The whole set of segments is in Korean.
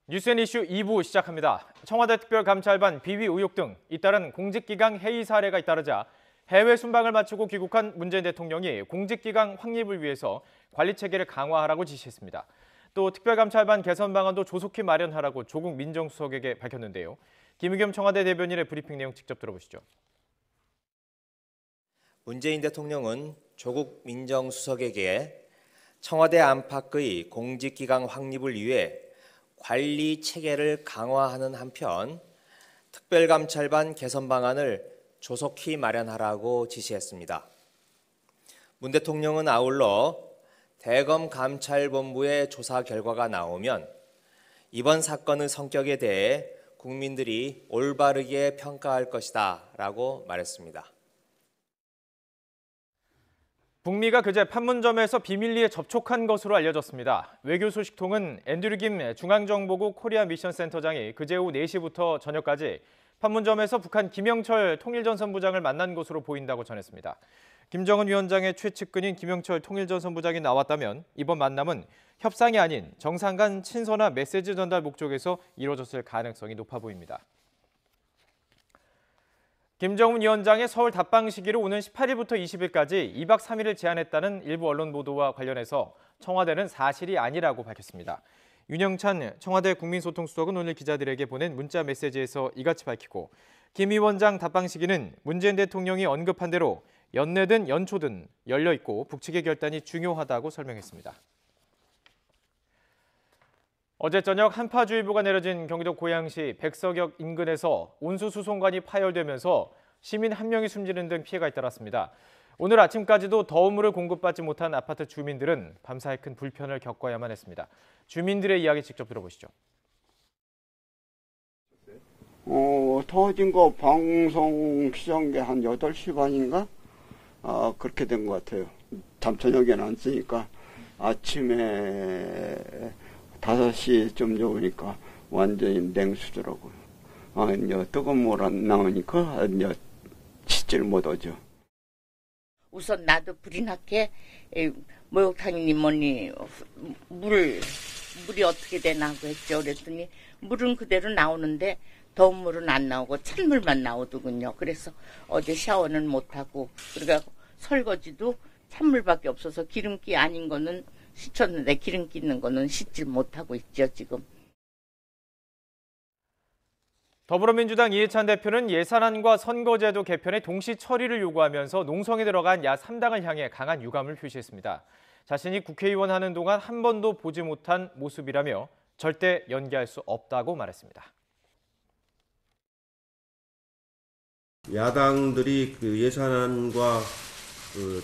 뉴스앤 이슈 2부 시작합니다. 청와대 특별감찰반 비위 의혹 등 잇따른 공직기강 해이 사례가 잇따르자 해외 순방을 마치고 귀국한 문재인 대통령이 공직기강 확립을 위해서 관리체계를 강화하라고 지시했습니다. 또 특별감찰반 개선 방안도 조속히 마련하라고 조국 민정수석에게 밝혔는데요. 김의겸 청와대 대변인의 브리핑 내용 직접 들어보시죠. 문재인 대통령은 조국 민정수석에게 청와대 안팎의 공직기강 확립을 위해 관리 체계를 강화하는 한편 특별감찰반 개선 방안을 조속히 마련하라고 지시했습니다. 문 대통령은 아울러 대검감찰본부의 조사 결과가 나오면 이번 사건의 성격에 대해 국민들이 올바르게 평가할 것이다 라고 말했습니다. 북미가 그제 판문점에서 비밀리에 접촉한 것으로 알려졌습니다. 외교소식통은 앤드류 김 중앙정보국 코리아 미션 센터장이 그제 오후 4시부터 저녁까지 판문점에서 북한 김영철 통일전선부장을 만난 것으로 보인다고 전했습니다. 김정은 위원장의 최측근인 김영철 통일전선부장이 나왔다면 이번 만남은 협상이 아닌 정상 간 친서나 메시지 전달 목적에서 이루어졌을 가능성이 높아 보입니다. 김정은 위원장의 서울 답방 시기를 오는 18일부터 20일까지 2박 3일을 제한했다는 일부 언론 보도와 관련해서 청와대는 사실이 아니라고 밝혔습니다. 윤영찬 청와대 국민소통수석은 오늘 기자들에게 보낸 문자 메시지에서 이같이 밝히고 김 위원장 답방 시기는 문재인 대통령이 언급한 대로 연내든 연초든 열려있고 북측의 결단이 중요하다고 설명했습니다. 어제 저녁 한파주의보가 내려진 경기도 고양시 백석역 인근에서 온수수송관이 파열되면서 시민 1명이 숨지는 등 피해가 잇따랐습니다. 오늘 아침까지도 더운 물을 공급받지 못한 아파트 주민들은 밤사이 큰 불편을 겪어야만 했습니다. 주민들의 이야기 직접 들어보시죠. 더워진 거 방송 시작한 게 한 8시 반인가? 그렇게 된 것 같아요. 저녁에는 안 쓰니까 아침에 5시쯤 되니까 완전히 냉수더라고요. 이제 뜨거운 물 안 나오니까 이제 씻질 못하죠. 우선 나도 불이 나게 목욕탕이니 뭐니 물이 어떻게 되나고 했죠. 그랬더니 물은 그대로 나오는데 더운 물은 안 나오고 찬물만 나오더군요. 그래서 어제 샤워는 못하고 그러니까 설거지도 찬물밖에 없어서 기름기 아닌 거는 씻었는데 기름기 있는 거는 씻질 못하고 있죠, 지금. 더불어민주당 이해찬 대표는 예산안과 선거제도 개편의 동시 처리를 요구하면서 농성에 들어간 야3당을 향해 강한 유감을 표시했습니다. 자신이 국회의원 하는 동안 한 번도 보지 못한 모습이라며 절대 연기할 수 없다고 말했습니다. 야당들이 그 예산안과 그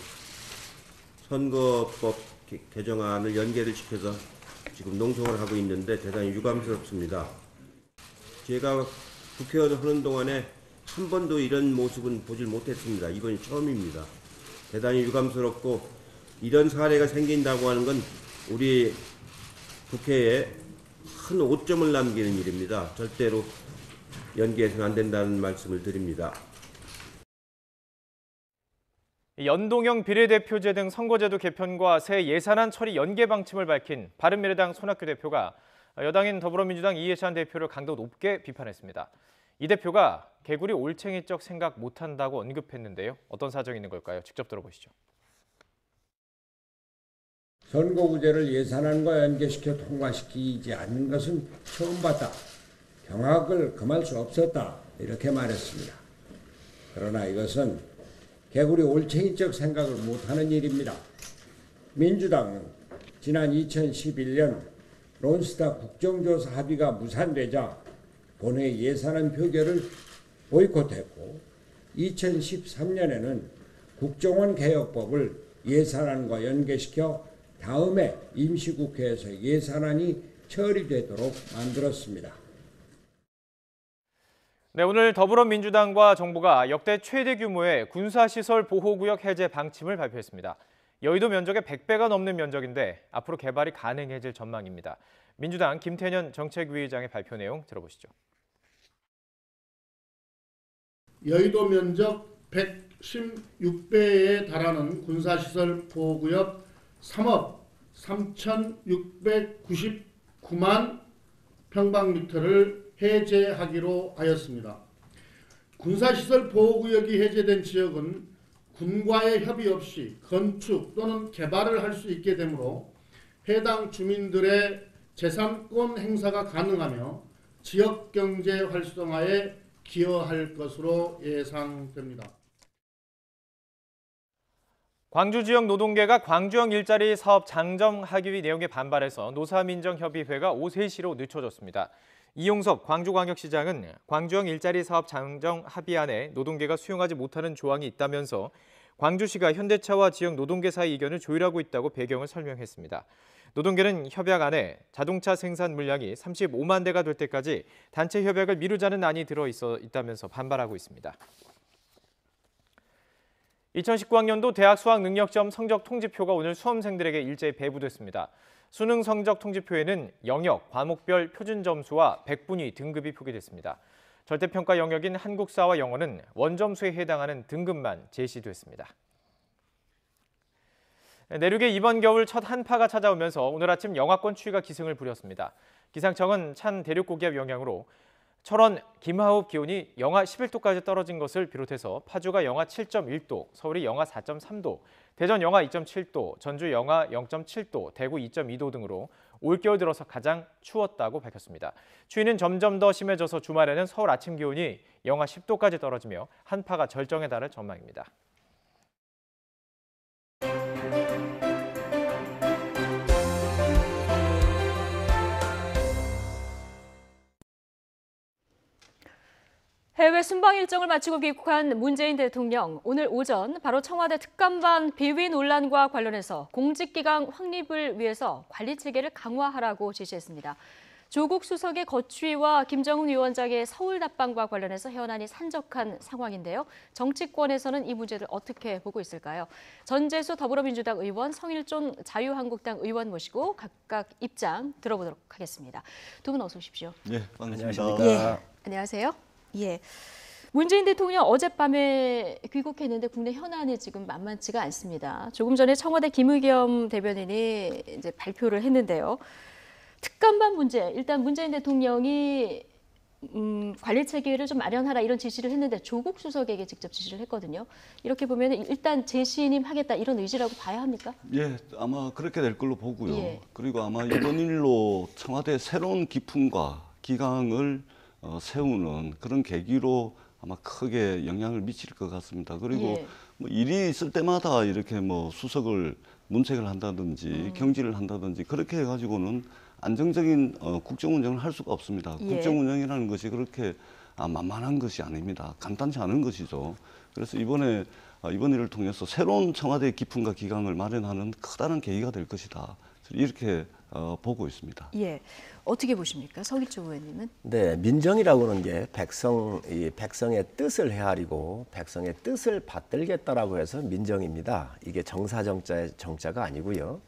선거법 개정안을 연계를 시켜서 지금 농성을 하고 있는데 대단히 유감스럽습니다. 제가 국회의원 하는 동안에 한 번도 이런 모습은 보질 못했습니다. 이번이 처음입니다. 대단히 유감스럽고 이런 사례가 생긴다고 하는 건 우리 국회에 큰 오점을 남기는 일입니다. 절대로 연기해서는 안 된다는 말씀을 드립니다. 연동형 비례대표제 등 선거제도 개편과 새 예산안 처리 연계 방침을 밝힌 바른미래당 손학규 대표가 여당인 더불어민주당 이해찬 대표를 강도 높게 비판했습니다. 이 대표가 개구리 올챙이적 생각 못한다고 언급했는데요. 어떤 사정이 있는 걸까요? 직접 들어보시죠. 선거구제를 예산안과 연계시켜 통과시키지 않는 것은 처음 봤다. 경악을 금할 수 없었다. 이렇게 말했습니다. 그러나 이것은 개구리 올챙이적 생각을 못하는 일입니다. 민주당은 지난 2011년 론스타 국정조사 합의가 무산되자 본회 예산안 표결을 보이콧했고 2013년에는 국정원 개혁법을 예산안과 연계시켜 다음해 임시국회에서 예산안이 처리되도록 만들었습니다. 네, 오늘 더불어민주당과 정부가 역대 최대 규모의 군사시설 보호구역 해제 방침을 발표했습니다. 여의도 면적의 100배가 넘는 면적인데 앞으로 개발이 가능해질 전망입니다. 민주당 김태년 정책위의장의 발표 내용 들어보시죠. 여의도 면적 116배에 달하는 군사시설 보호구역 3억 3,699만 평방미터를 해제하기로 하였습니다. 군사시설 보호구역이 해제된 지역은 군과의 협의 없이 건축 또는 개발을 할 수 있게 되므로 해당 주민들의 재산권 행사가 가능하며 지역경제 활성화에 기여할 것으로 예상됩니다. 광주 지역 노동계가 광주형 일자리 사업 장정 하기 내용에 반발해서 노사민정협의회가 오세시로 늦춰졌습니다. 이용섭 광주광역시장은 광주형 일자리 사업 장정 합의안에 노동계가 수용하지 못하는 조항이 있다면서 광주시가 현대차와 지역 노동계 사이 의견을 조율하고 있다고 배경을 설명했습니다. 노동계는 협약안에 자동차 생산 물량이 35만 대가 될 때까지 단체 협약을 미루자는 안이 들어있다면서 반발하고 있습니다. 2019학년도 대학 수학 능력시험 성적 통지표가 오늘 수험생들에게 일제히 배부됐습니다. 수능 성적 통지표에는 영역, 과목별 표준 점수와 백분위 등급이 표기됐습니다. 절대평가 영역인 한국사와 영어는 원점수에 해당하는 등급만 제시됐습니다. 내륙에 이번 겨울 첫 한파가 찾아오면서 오늘 아침 영하권 추위가 기승을 부렸습니다. 기상청은 찬 대륙고기압 영향으로 철원, 김하읍 기온이 영하 11도까지 떨어진 것을 비롯해서 파주가 영하 7.1도, 서울이 영하 4.3도, 대전 영하 2.7도, 전주 영하 0.7도, 대구 2.2도 등으로 올겨울 들어서 가장 추웠다고 밝혔습니다. 추위는 점점 더 심해져서 주말에는 서울 아침 기온이 영하 10도까지 떨어지며 한파가 절정에 달할 전망입니다. 해외 순방 일정을 마치고 귀국한 문재인 대통령, 오늘 오전 바로 청와대 특감반 비위 논란과 관련해서 공직기강 확립을 위해서 관리체계를 강화하라고 지시했습니다. 조국 수석의 거취와 김정은 위원장의 서울 답방과 관련해서 현안이 산적한 상황인데요. 정치권에서는 이 문제를 어떻게 보고 있을까요? 전재수 더불어민주당 의원, 성일종 자유한국당 의원 모시고 각각 입장 들어보도록 하겠습니다. 두 분 어서 오십시오. 네, 반갑습니다. 예, 안녕하세요. 예. 문재인 대통령 어젯밤에 귀국했는데 국내 현안이 지금 만만치가 않습니다. 조금 전에 청와대 김의겸 대변인이 이제 발표를 했는데요. 특감반 문제, 일단 문재인 대통령이 관리 체계를 좀 마련하라 이런 지시를 했는데 조국 수석에게 직접 지시를 했거든요. 이렇게 보면 일단 재신임 하겠다 이런 의지라고 봐야 합니까? 예, 아마 그렇게 될 걸로 보고요. 예. 그리고 아마 이번 일로 청와대 새로운 기풍과 기강을 세우는 그런 계기로 아마 크게 영향을 미칠 것 같습니다. 그리고 예. 뭐 일이 있을 때마다 이렇게 뭐 수석을 문책을 한다든지 경질을 한다든지 그렇게 해가지고는 안정적인 국정 운영을 할 수가 없습니다. 예. 국정 운영이라는 것이 그렇게 만만한 것이 아닙니다. 간단치 않은 것이죠. 그래서 이번 일을 통해서 새로운 청와대의 기풍과 기강을 마련하는 커다란 계기가 될 것이다. 이렇게 보고 있습니다. 예, 어떻게 보십니까, 서기초 의원님은? 네, 민정이라고 하는 게 백성의 뜻을 헤아리고 백성의 뜻을 받들겠다라고 해서 민정입니다. 이게 정사정자의 정자가 아니고요.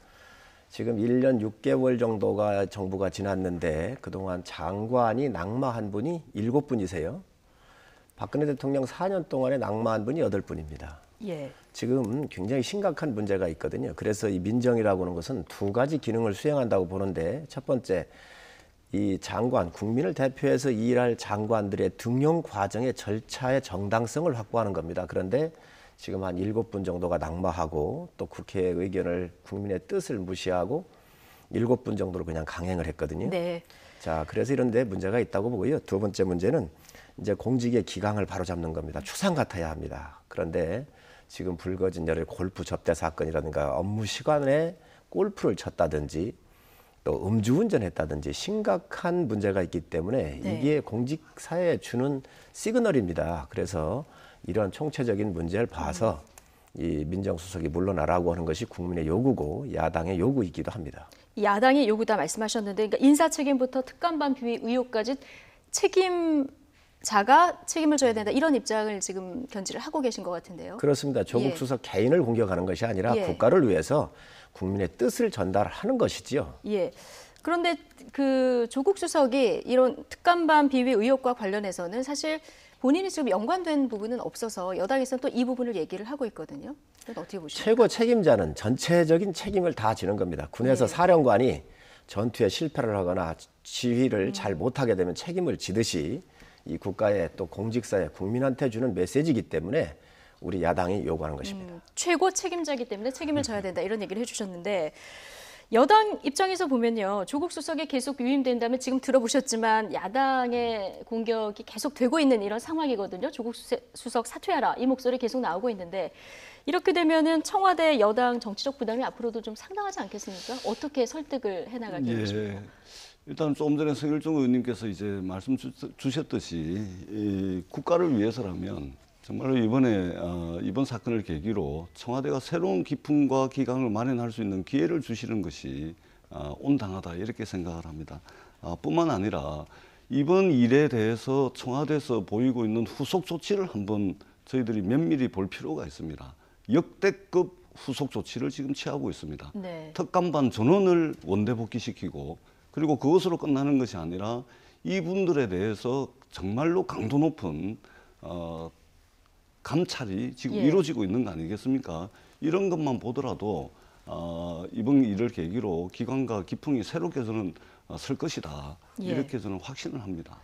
지금 1년 6개월 정도가 정부가 지났는데 그동안 장관이 낙마한 분이 7분이세요. 박근혜 대통령 4년 동안에 낙마한 분이 8분입니다. 예. 지금 굉장히 심각한 문제가 있거든요. 그래서 이 민정이라고 하는 것은 두 가지 기능을 수행한다고 보는데, 첫 번째, 이 장관, 국민을 대표해서 일할 장관들의 등용 과정의 절차의 정당성을 확보하는 겁니다. 그런데 지금 한 7분 정도가 낙마하고 또 국회의 의견을, 국민의 뜻을 무시하고 7분 정도로 그냥 강행을 했거든요. 네. 자, 그래서 이런 데 문제가 있다고 보고요. 두 번째 문제는 이제 공직의 기강을 바로잡는 겁니다. 추상 같아야 합니다. 그런데 지금 불거진 여러 골프 접대 사건이라든가 업무 시간에 골프를 쳤다든지 또 음주운전했다든지 심각한 문제가 있기 때문에 네. 이게 공직사회에 주는 시그널입니다. 그래서 이런 총체적인 문제를 봐서 이 민정수석이 물러나라고 하는 것이 국민의 요구고 야당의 요구이기도 합니다. 야당의 요구다 말씀하셨는데, 그러니까 인사 책임부터 특감반 비위 의혹까지 책임자가 책임을 져야 된다, 이런 입장을 지금 견지를 하고 계신 것 같은데요. 그렇습니다. 조국 예. 수석 개인을 공격하는 것이 아니라 예. 국가를 위해서 국민의 뜻을 전달하는 것이지요. 예. 그런데 그 조국 수석이 이런 특감반 비위 의혹과 관련해서는 사실 본인이 지금 연관된 부분은 없어서 여당에서는 또 이 부분을 얘기를 하고 있거든요. 그건 어떻게 보십니까? 최고 책임자는 전체적인 책임을 다 지는 겁니다. 군에서 예. 사령관이 전투에 실패를 하거나 지휘를 잘 못하게 되면 책임을 지듯이 이 국가의 또 공직사회 국민한테 주는 메시지이기 때문에 우리 야당이 요구하는 것입니다. 최고 책임자이기 때문에 책임을 져야 된다 이런 얘기를 해주셨는데 여당 입장에서 보면요. 조국 수석이 계속 유임된다면 지금 들어보셨지만 야당의 공격이 계속 되고 있는 이런 상황이거든요. 조국 수석 사퇴하라 이 목소리 계속 나오고 있는데 이렇게 되면은 청와대 여당 정치적 부담이 앞으로도 좀 상당하지 않겠습니까? 어떻게 설득을 해나갈 계획이십니까? 일단 조금 전에 성일종 의원님께서 이제 말씀 주셨듯이 이 국가를 위해서라면 정말로 이번 사건을 계기로 청와대가 새로운 기풍과 기강을 마련할 수 있는 기회를 주시는 것이 온당하다 이렇게 생각을 합니다. 뿐만 아니라 이번 일에 대해서 청와대에서 보이고 있는 후속 조치를 한번 저희들이 면밀히 볼 필요가 있습니다. 역대급 후속 조치를 지금 취하고 있습니다. 네. 특감반 전원을 원대 복귀시키고 그리고 그것으로 끝나는 것이 아니라 이분들에 대해서 정말로 강도 높은 감찰이 지금 이루어지고 있는 거 아니겠습니까? 이런 것만 보더라도 이번 일을 계기로 기강과 기풍이 새롭게 저는 설 것이다. 이렇게 저는 확신을 합니다.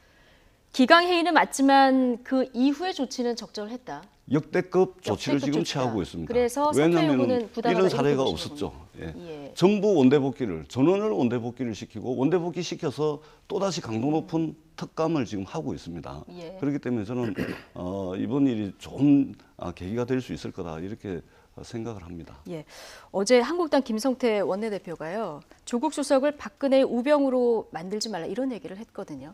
기강회의는 맞지만 그 이후의 조치는 적절했다. 역대급 조치를 지금 취하고 있습니다. 그래서 왜냐하면 이런 사례가 없었죠. 전부 원대복귀를 전원을 원대복귀를 시키고 원대복귀 시켜서 또다시 강도 높은 특감을 지금 하고 있습니다. 그렇기 때문에 저는 이번 일이 좋은 계기가 될 수 있을 거다 이렇게 생각을 합니다. 어제 한국당 김성태 원내대표가요. 조국 수석을 박근혜의 우병우로 만들지 말라 이런 얘기를 했거든요.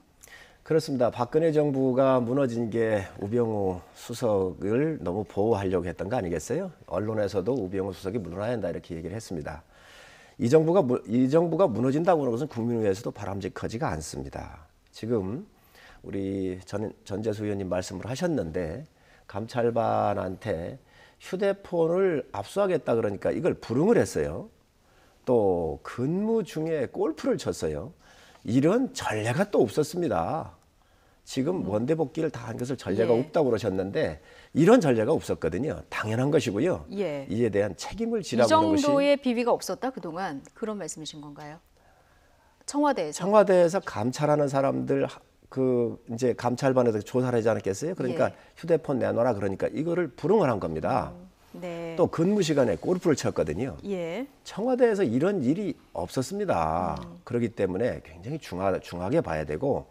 그렇습니다. 박근혜 정부가 무너진 게 우병우 수석을 너무 보호하려고 했던 거 아니겠어요? 언론에서도 우병우 수석이 물러나야 한다 이렇게 얘기를 했습니다. 이 정부가 무너진다고 하는 것은 국민의회에서도 바람직하지가 않습니다. 지금 우리 전재수 의원님 말씀을 하셨는데 감찰반한테 휴대폰을 압수하겠다 그러니까 이걸 불응을 했어요. 또 근무 중에 골프를 쳤어요. 이런 전례가 또 없었습니다. 지금 원대복귀를 다 한 것을 전례가 없다고 그러셨는데 이런 전례가 없었거든요. 당연한 것이고요. 이에 대한 책임을 지라고 하는 것이. 이 정도의 비위가 없었다 그동안 그런 말씀이신 건가요? 청와대에서 감찰하는 사람들 이제 감찰반에서 조사를 하지 않았겠어요? 그러니까 휴대폰 내놔라 그러니까 이거를 불응을 한 겁니다. 또 근무 시간에 골프를 쳤거든요. 청와대에서 이런 일이 없었습니다. 그렇기 때문에 굉장히 중하게 봐야 되고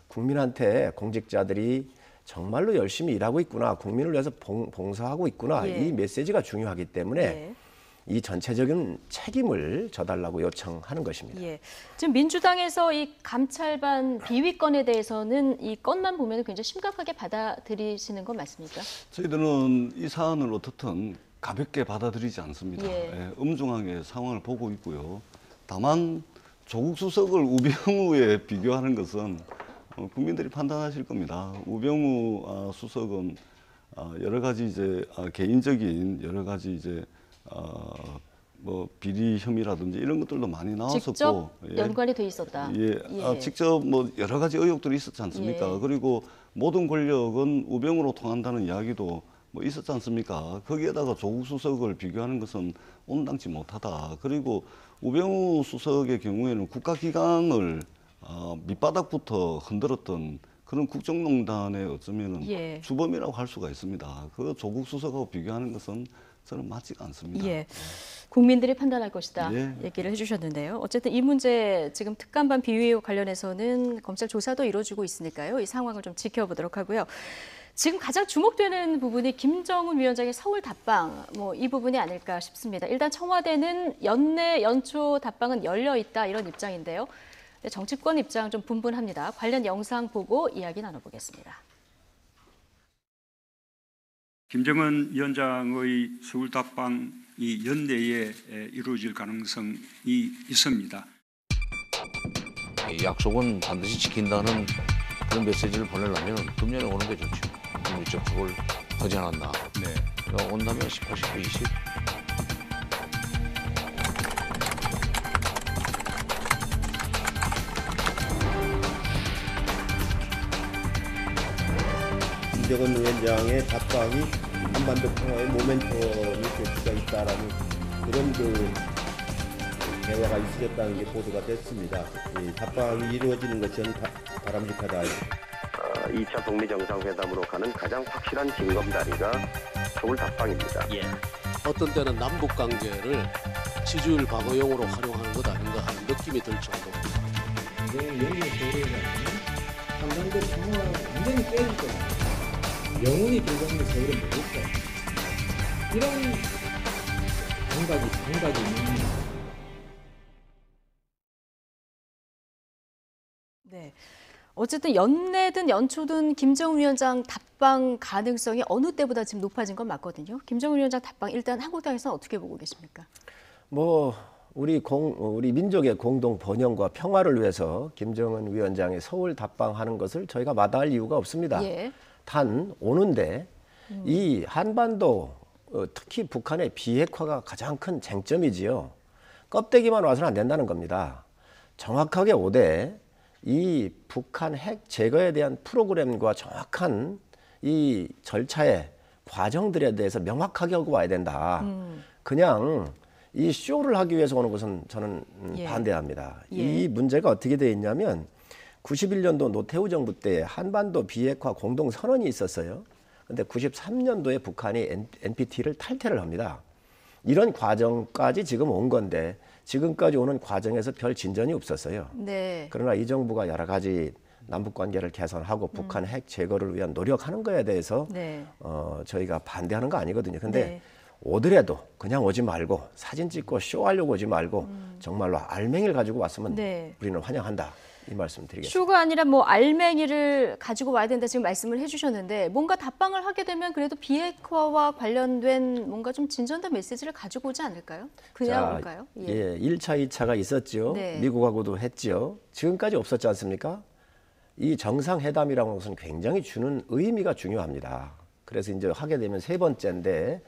국민한테 공직자들이 정말로 열심히 일하고 있구나, 국민을 위해서 봉사하고 있구나 이 메시지가 중요하기 때문에 이 전체적인 책임을 져달라고 요청하는 것입니다. 지금 민주당에서 이 감찰반 비위 건에 대해서는 이 건만 보면 굉장히 심각하게 받아들이시는 건 맞습니까? 저희들은 이 사안을 어떻든 가볍게 받아들이지 않습니다. 엄중하게 상황을 보고 있고요. 다만 조국 수석을 우병우에 비교하는 것은 국민들이 판단하실 겁니다. 우병우 수석은 여러 가지 이제 개인적인 여러 가지 이제 뭐 비리 혐의라든지 이런 것들도 많이 나왔었고 직접 연관이 돼 있었다. 직접 뭐 여러 가지 의혹들이 있었지 않습니까? 그리고 모든 권력은 우병우로 통한다는 이야기도 뭐 있었지 않습니까? 거기에다가 조국 수석을 비교하는 것은 온당치 못하다. 그리고 우병우 수석의 경우에는 국가기강을 밑바닥부터 흔들었던 그런 국정농단의 어쩌면은 주범이라고 할 수가 있습니다. 그 조국 수석하고 비교하는 것은 저는 맞지가 않습니다. 국민들이 판단할 것이다 얘기를 해주셨는데요. 어쨌든 이 문제 지금 특감반 비위와 관련해서는 검찰 조사도 이루어지고 있으니까요. 이 상황을 좀 지켜보도록 하고요. 지금 가장 주목되는 부분이 김정은 위원장의 서울 답방 이 부분이 아닐까 싶습니다. 일단 청와대는 연내 연초 답방은 열려 있다 이런 입장인데요. 정치권 입장 좀 분분합니다. 관련 영상 보고 이야기 나눠보겠습니다. 김정은 위원장의 서울 답방이 연내에 이루어질 가능성이 있습니다. 약속은 반드시 지킨다는 그런 메시지를 보내려면 금년에 오는 게 좋죠. 국민적 그걸 하지 않았나. 그러니까 온다면 18, 19, 20. 김정은 위원장의 답방이 한반도 평화의 모멘텀이 될 수가 있다라는 그런 대화가 있었다는 게 보도가 됐습니다. 이 답방이 이루어지는 것은 바람직하다. 2차 북미 정상회담으로 가는 가장 확실한 징검다리가 서울 답방입니다. 어떤 때는 남북 관계를 지주율 방어용으로 활용하는 것 아닌가 하는 느낌이 들 정도입니다. 한반도 평화가 완전히 깨질 거예요. 영원히 들어가는 서울은 모를 거예요. 이런 감각이 있는. 네. 어쨌든 연내든 연초든 김정은 위원장 답방 가능성이 어느 때보다 지금 높아진 건 맞거든요. 김정은 위원장 답방 일단 한국당에서는 어떻게 보고 계십니까? 우리 민족의 공동 번영과 평화를 위해서 김정은 위원장이 서울 답방하는 것을 저희가 마다할 이유가 없습니다. 예. 단 오는데 이 한반도 특히 북한의 비핵화가 가장 큰 쟁점이지요. 껍데기만 와서는 안 된다는 겁니다. 정확하게 오되 이 북한 핵 제거에 대한 프로그램과 정확한 이 절차의 과정들에 대해서 명확하게 하고 와야 된다. 그냥 이 쇼를 하기 위해서 오는 것은 저는 반대합니다. 이 문제가 어떻게 되어 있냐면 91년도 노태우 정부 때 한반도 비핵화 공동선언이 있었어요. 근데 93년도에 북한이 NPT를 탈퇴를 합니다. 이런 과정까지 지금 온 건데 지금까지 오는 과정에서 별 진전이 없었어요. 네. 그러나 이 정부가 여러 가지 남북 관계를 개선하고 북한 핵 제거를 위한 노력하는 거에 대해서 저희가 반대하는 거 아니거든요. 근데 오더라도 그냥 오지 말고 사진 찍고 쇼하려고 오지 말고 정말로 알맹이를 가지고 왔으면 우리는 환영한다. 이 말씀 드리겠습니다. 쇼가 아니라 뭐 알맹이를 가지고 와야 된다 지금 말씀을 해주셨는데 뭔가 답방을 하게 되면 그래도 비핵화와 관련된 뭔가 좀 진전된 메시지를 가지고 오지 않을까요? 그냥 올까요? 1차, 2차가 있었죠. 미국하고도 했죠. 지금까지 없었지 않습니까? 이 정상회담이라는 것은 굉장히 주는 의미가 중요합니다. 그래서 이제 하게 되면 세 번째인데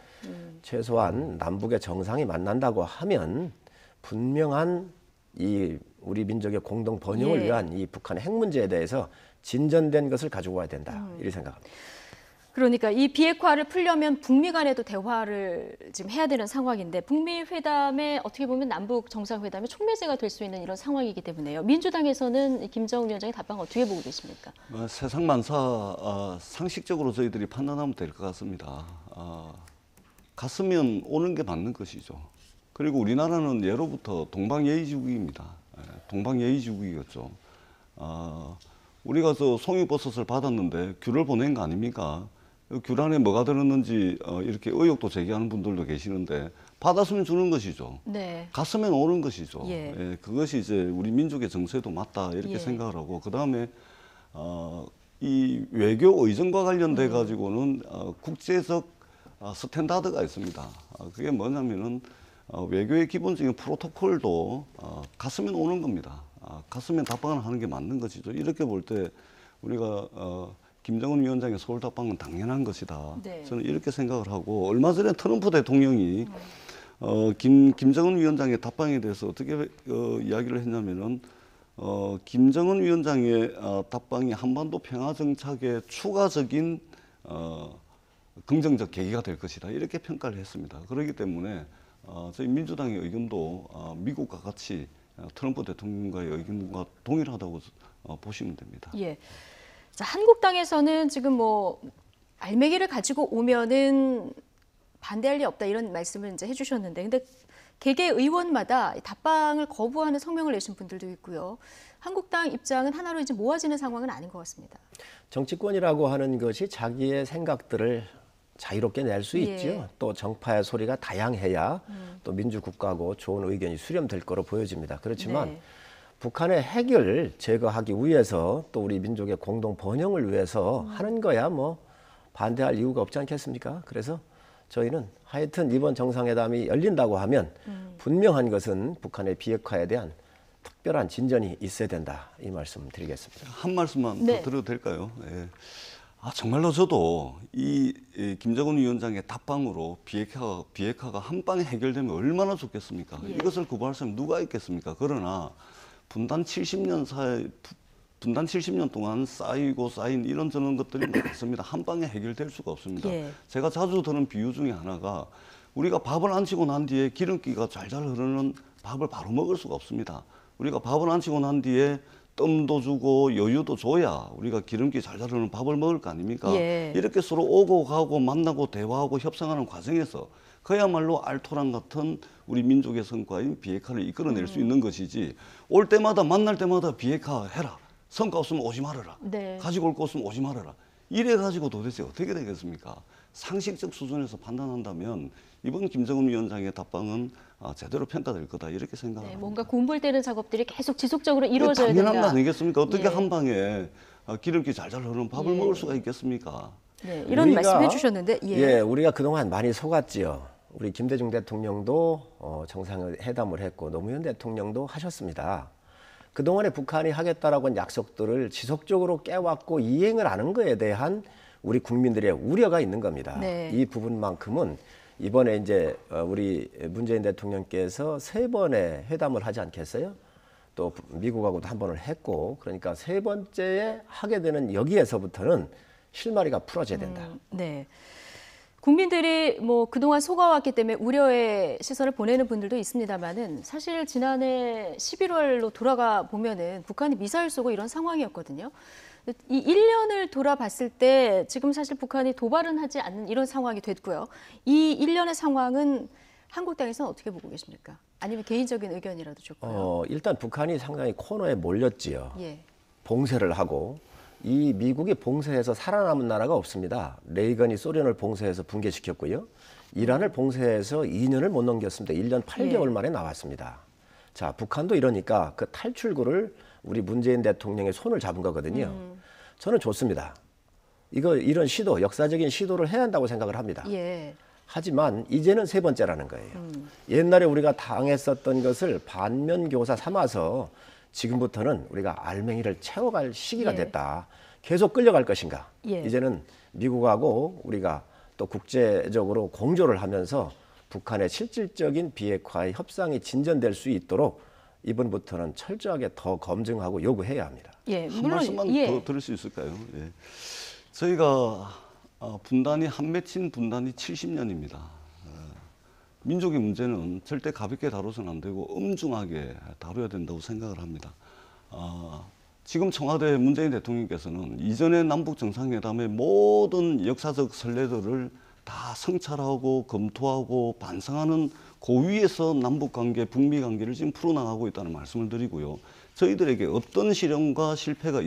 최소한 남북의 정상이 만난다고 하면 분명한 이 우리 민족의 공동 번영을 위한 이 북한의 핵 문제에 대해서 진전된 것을 가지고 와야 된다. 이렇게 생각합니다. 그러니까 이 비핵화를 풀려면 북미 간에도 대화를 지금 해야 되는 상황인데 북미 회담에 어떻게 보면 남북 정상회담의 촉매제가 될 수 있는 이런 상황이기 때문에요. 민주당에서는 김정은 위원장의 답방 어떻게 보고 계십니까? 세상 만사 상식적으로 저희들이 판단하면 될 것 같습니다. 갔으면 오는 게 맞는 것이죠. 그리고 우리나라는 예로부터 동방예의지국입니다. 동방예의지국이었죠. 우리가 저 송이버섯을 받았는데 귤을 보낸 거 아닙니까? 귤 안에 뭐가 들었는지 이렇게 의혹도 제기하는 분들도 계시는데 받았으면 주는 것이죠. 갔으면 오는 것이죠. 그것이 이제 우리 민족의 정서에도 맞다 이렇게 생각을 하고 그 다음에 이 외교 의전과 관련돼 가지고는 국제적 스탠다드가 있습니다. 그게 뭐냐면은 외교의 기본적인 프로토콜도 갔으면 오는 겁니다. 갔으면 답방을 하는 게 맞는 것이죠. 이렇게 볼 때 우리가 김정은 위원장의 서울 답방은 당연한 것이다. 저는 이렇게 생각을 하고 얼마 전에 트럼프 대통령이 김정은 위원장의 답방에 대해서 어떻게 이야기를 했냐면은 김정은 위원장의 답방이 한반도 평화 정착의 추가적인 긍정적 계기가 될 것이다. 이렇게 평가를 했습니다. 그렇기 때문에 저희 민주당의 의견도 미국과 같이 트럼프 대통령과의 의견과 동일하다고 보시면 됩니다. 자, 한국당에서는 지금 뭐 알맹이를 가지고 오면은 반대할 리 없다 이런 말씀을 이제 해주셨는데, 근데 개개 의원마다 답방을 거부하는 성명을 내신 분들도 있고요. 한국당 입장은 하나로 이제 모아지는 상황은 아닌 것 같습니다. 정치권이라고 하는 것이 자기의 생각들을 자유롭게 낼 수 있죠. 또 정파의 소리가 다양해야 또 민주국가고 좋은 의견이 수렴될 거로 보여집니다. 그렇지만 북한의 핵을 제거하기 위해서 또 우리 민족의 공동 번영을 위해서 하는 거야 뭐 반대할 이유가 없지 않겠습니까? 그래서 저희는 하여튼 이번 정상회담이 열린다고 하면 분명한 것은 북한의 비핵화에 대한 특별한 진전이 있어야 된다. 이 말씀 드리겠습니다. 한 말씀만 더 드려도 될까요? 정말로 저도 이 김정은 위원장의 답방으로 비핵화가 한 방에 해결되면 얼마나 좋겠습니까? 이것을 거부할 사람이 누가 있겠습니까? 그러나 분단 70년 동안 쌓이고 쌓인 이런저런 것들이 많습니다. 한 방에 해결될 수가 없습니다. 제가 자주 드는 비유 중에 하나가 우리가 밥을 안 치고 난 뒤에 기름기가 잘잘 흐르는 밥을 바로 먹을 수가 없습니다. 우리가 밥을 안 치고 난 뒤에 뜸도 주고 여유도 줘야 우리가 기름기 잘 자르는 밥을 먹을 거 아닙니까? 예. 이렇게 서로 오고 가고 만나고 대화하고 협상하는 과정에서 그야말로 알토란 같은 우리 민족의 성과인 비핵화를 이끌어낼 수 있는 것이지, 올 때마다 만날 때마다 비핵화 해라, 성과 없으면 오지 말아라, 네. 가지고 올 거 없으면 오지 말아라, 이래 가지고 도대체 어떻게 되겠습니까? 상식적 수준에서 판단한다면 이번 김정은 위원장의 답방은 제대로 평가될 거다, 이렇게 생각합니다. 네, 뭔가 공불되는 작업들이 계속 지속적으로 이루어져야 당연한 된다. 거 아니겠습니까? 어떻게 예. 한 방에 기름기 잘 흐르는 밥을 예. 먹을 수가 있겠습니까? 네, 이런 말씀해 주셨는데, 예, 우리가 그동안 많이 속았지요. 우리 김대중 대통령도 정상회담을 했고 노무현 대통령도 하셨습니다. 그동안에 북한이 하겠다라고 한 약속들을 지속적으로 깨왔고 이행을 하는 것에 대한 우리 국민들의 우려가 있는 겁니다. 네. 이 부분만큼은 이번에 이제 우리 문재인 대통령께서 3번의 회담을 하지 않겠어요? 또 미국하고도 한 번을 했고, 그러니까 3번째에 하게 되는 여기에서부터는 실마리가 풀어져야 된다. 네. 국민들이 뭐 그동안 속아왔기 때문에 우려의 시선을 보내는 분들도 있습니다만은 사실 지난해 11월로 돌아가 보면은 북한이 미사일 쏘고 이런 상황이었거든요. 이 1년을 돌아봤을 때 지금 사실 북한이 도발은 하지 않는 이런 상황이 됐고요. 이 1년의 상황은 한국 땅에서는 어떻게 보고 계십니까? 아니면 개인적인 의견이라도 좋고요. 일단 북한이 상당히 코너에 몰렸지요. 예. 봉쇄를 하고, 이 미국이 봉쇄해서 살아남은 나라가 없습니다. 레이건이 소련을 봉쇄해서 붕괴시켰고요. 이란을 봉쇄해서 2년을 못 넘겼습니다. 1년 8개월 만에 나왔습니다. 자, 북한도 이러니까 그 탈출구를 우리 문재인 대통령의 손을 잡은 거거든요. 저는 좋습니다. 이런 시도, 역사적인 시도를 해야 한다고 생각을 합니다. 예. 하지만 이제는 3번째라는 거예요. 옛날에 우리가 당했었던 것을 반면교사 삼아서 지금부터는 우리가 알맹이를 채워갈 시기가 예. 됐다. 계속 끌려갈 것인가. 예. 이제는 미국하고 우리가 또 국제적으로 공조를 하면서 북한의 실질적인 비핵화의 협상이 진전될 수 있도록 이번부터는 철저하게 더 검증하고 요구해야 합니다. 예, 한 물론, 말씀만 예. 더 드릴 수 있을까요? 예. 저희가 분단이 한 맺힌 분단이 70년입니다. 민족의 문제는 절대 가볍게 다뤄서는 안 되고 엄중하게 다뤄야 된다고 생각을 합니다. 지금 청와대 문재인 대통령께서는 이전의 남북 정상회담의 모든 역사적 선례들을 다 성찰하고 검토하고 반성하는 고위에서 남북관계, 북미관계를 지금 풀어나가고 있다는 말씀을 드리고요. 저희들에게 어떤 실험과 실패가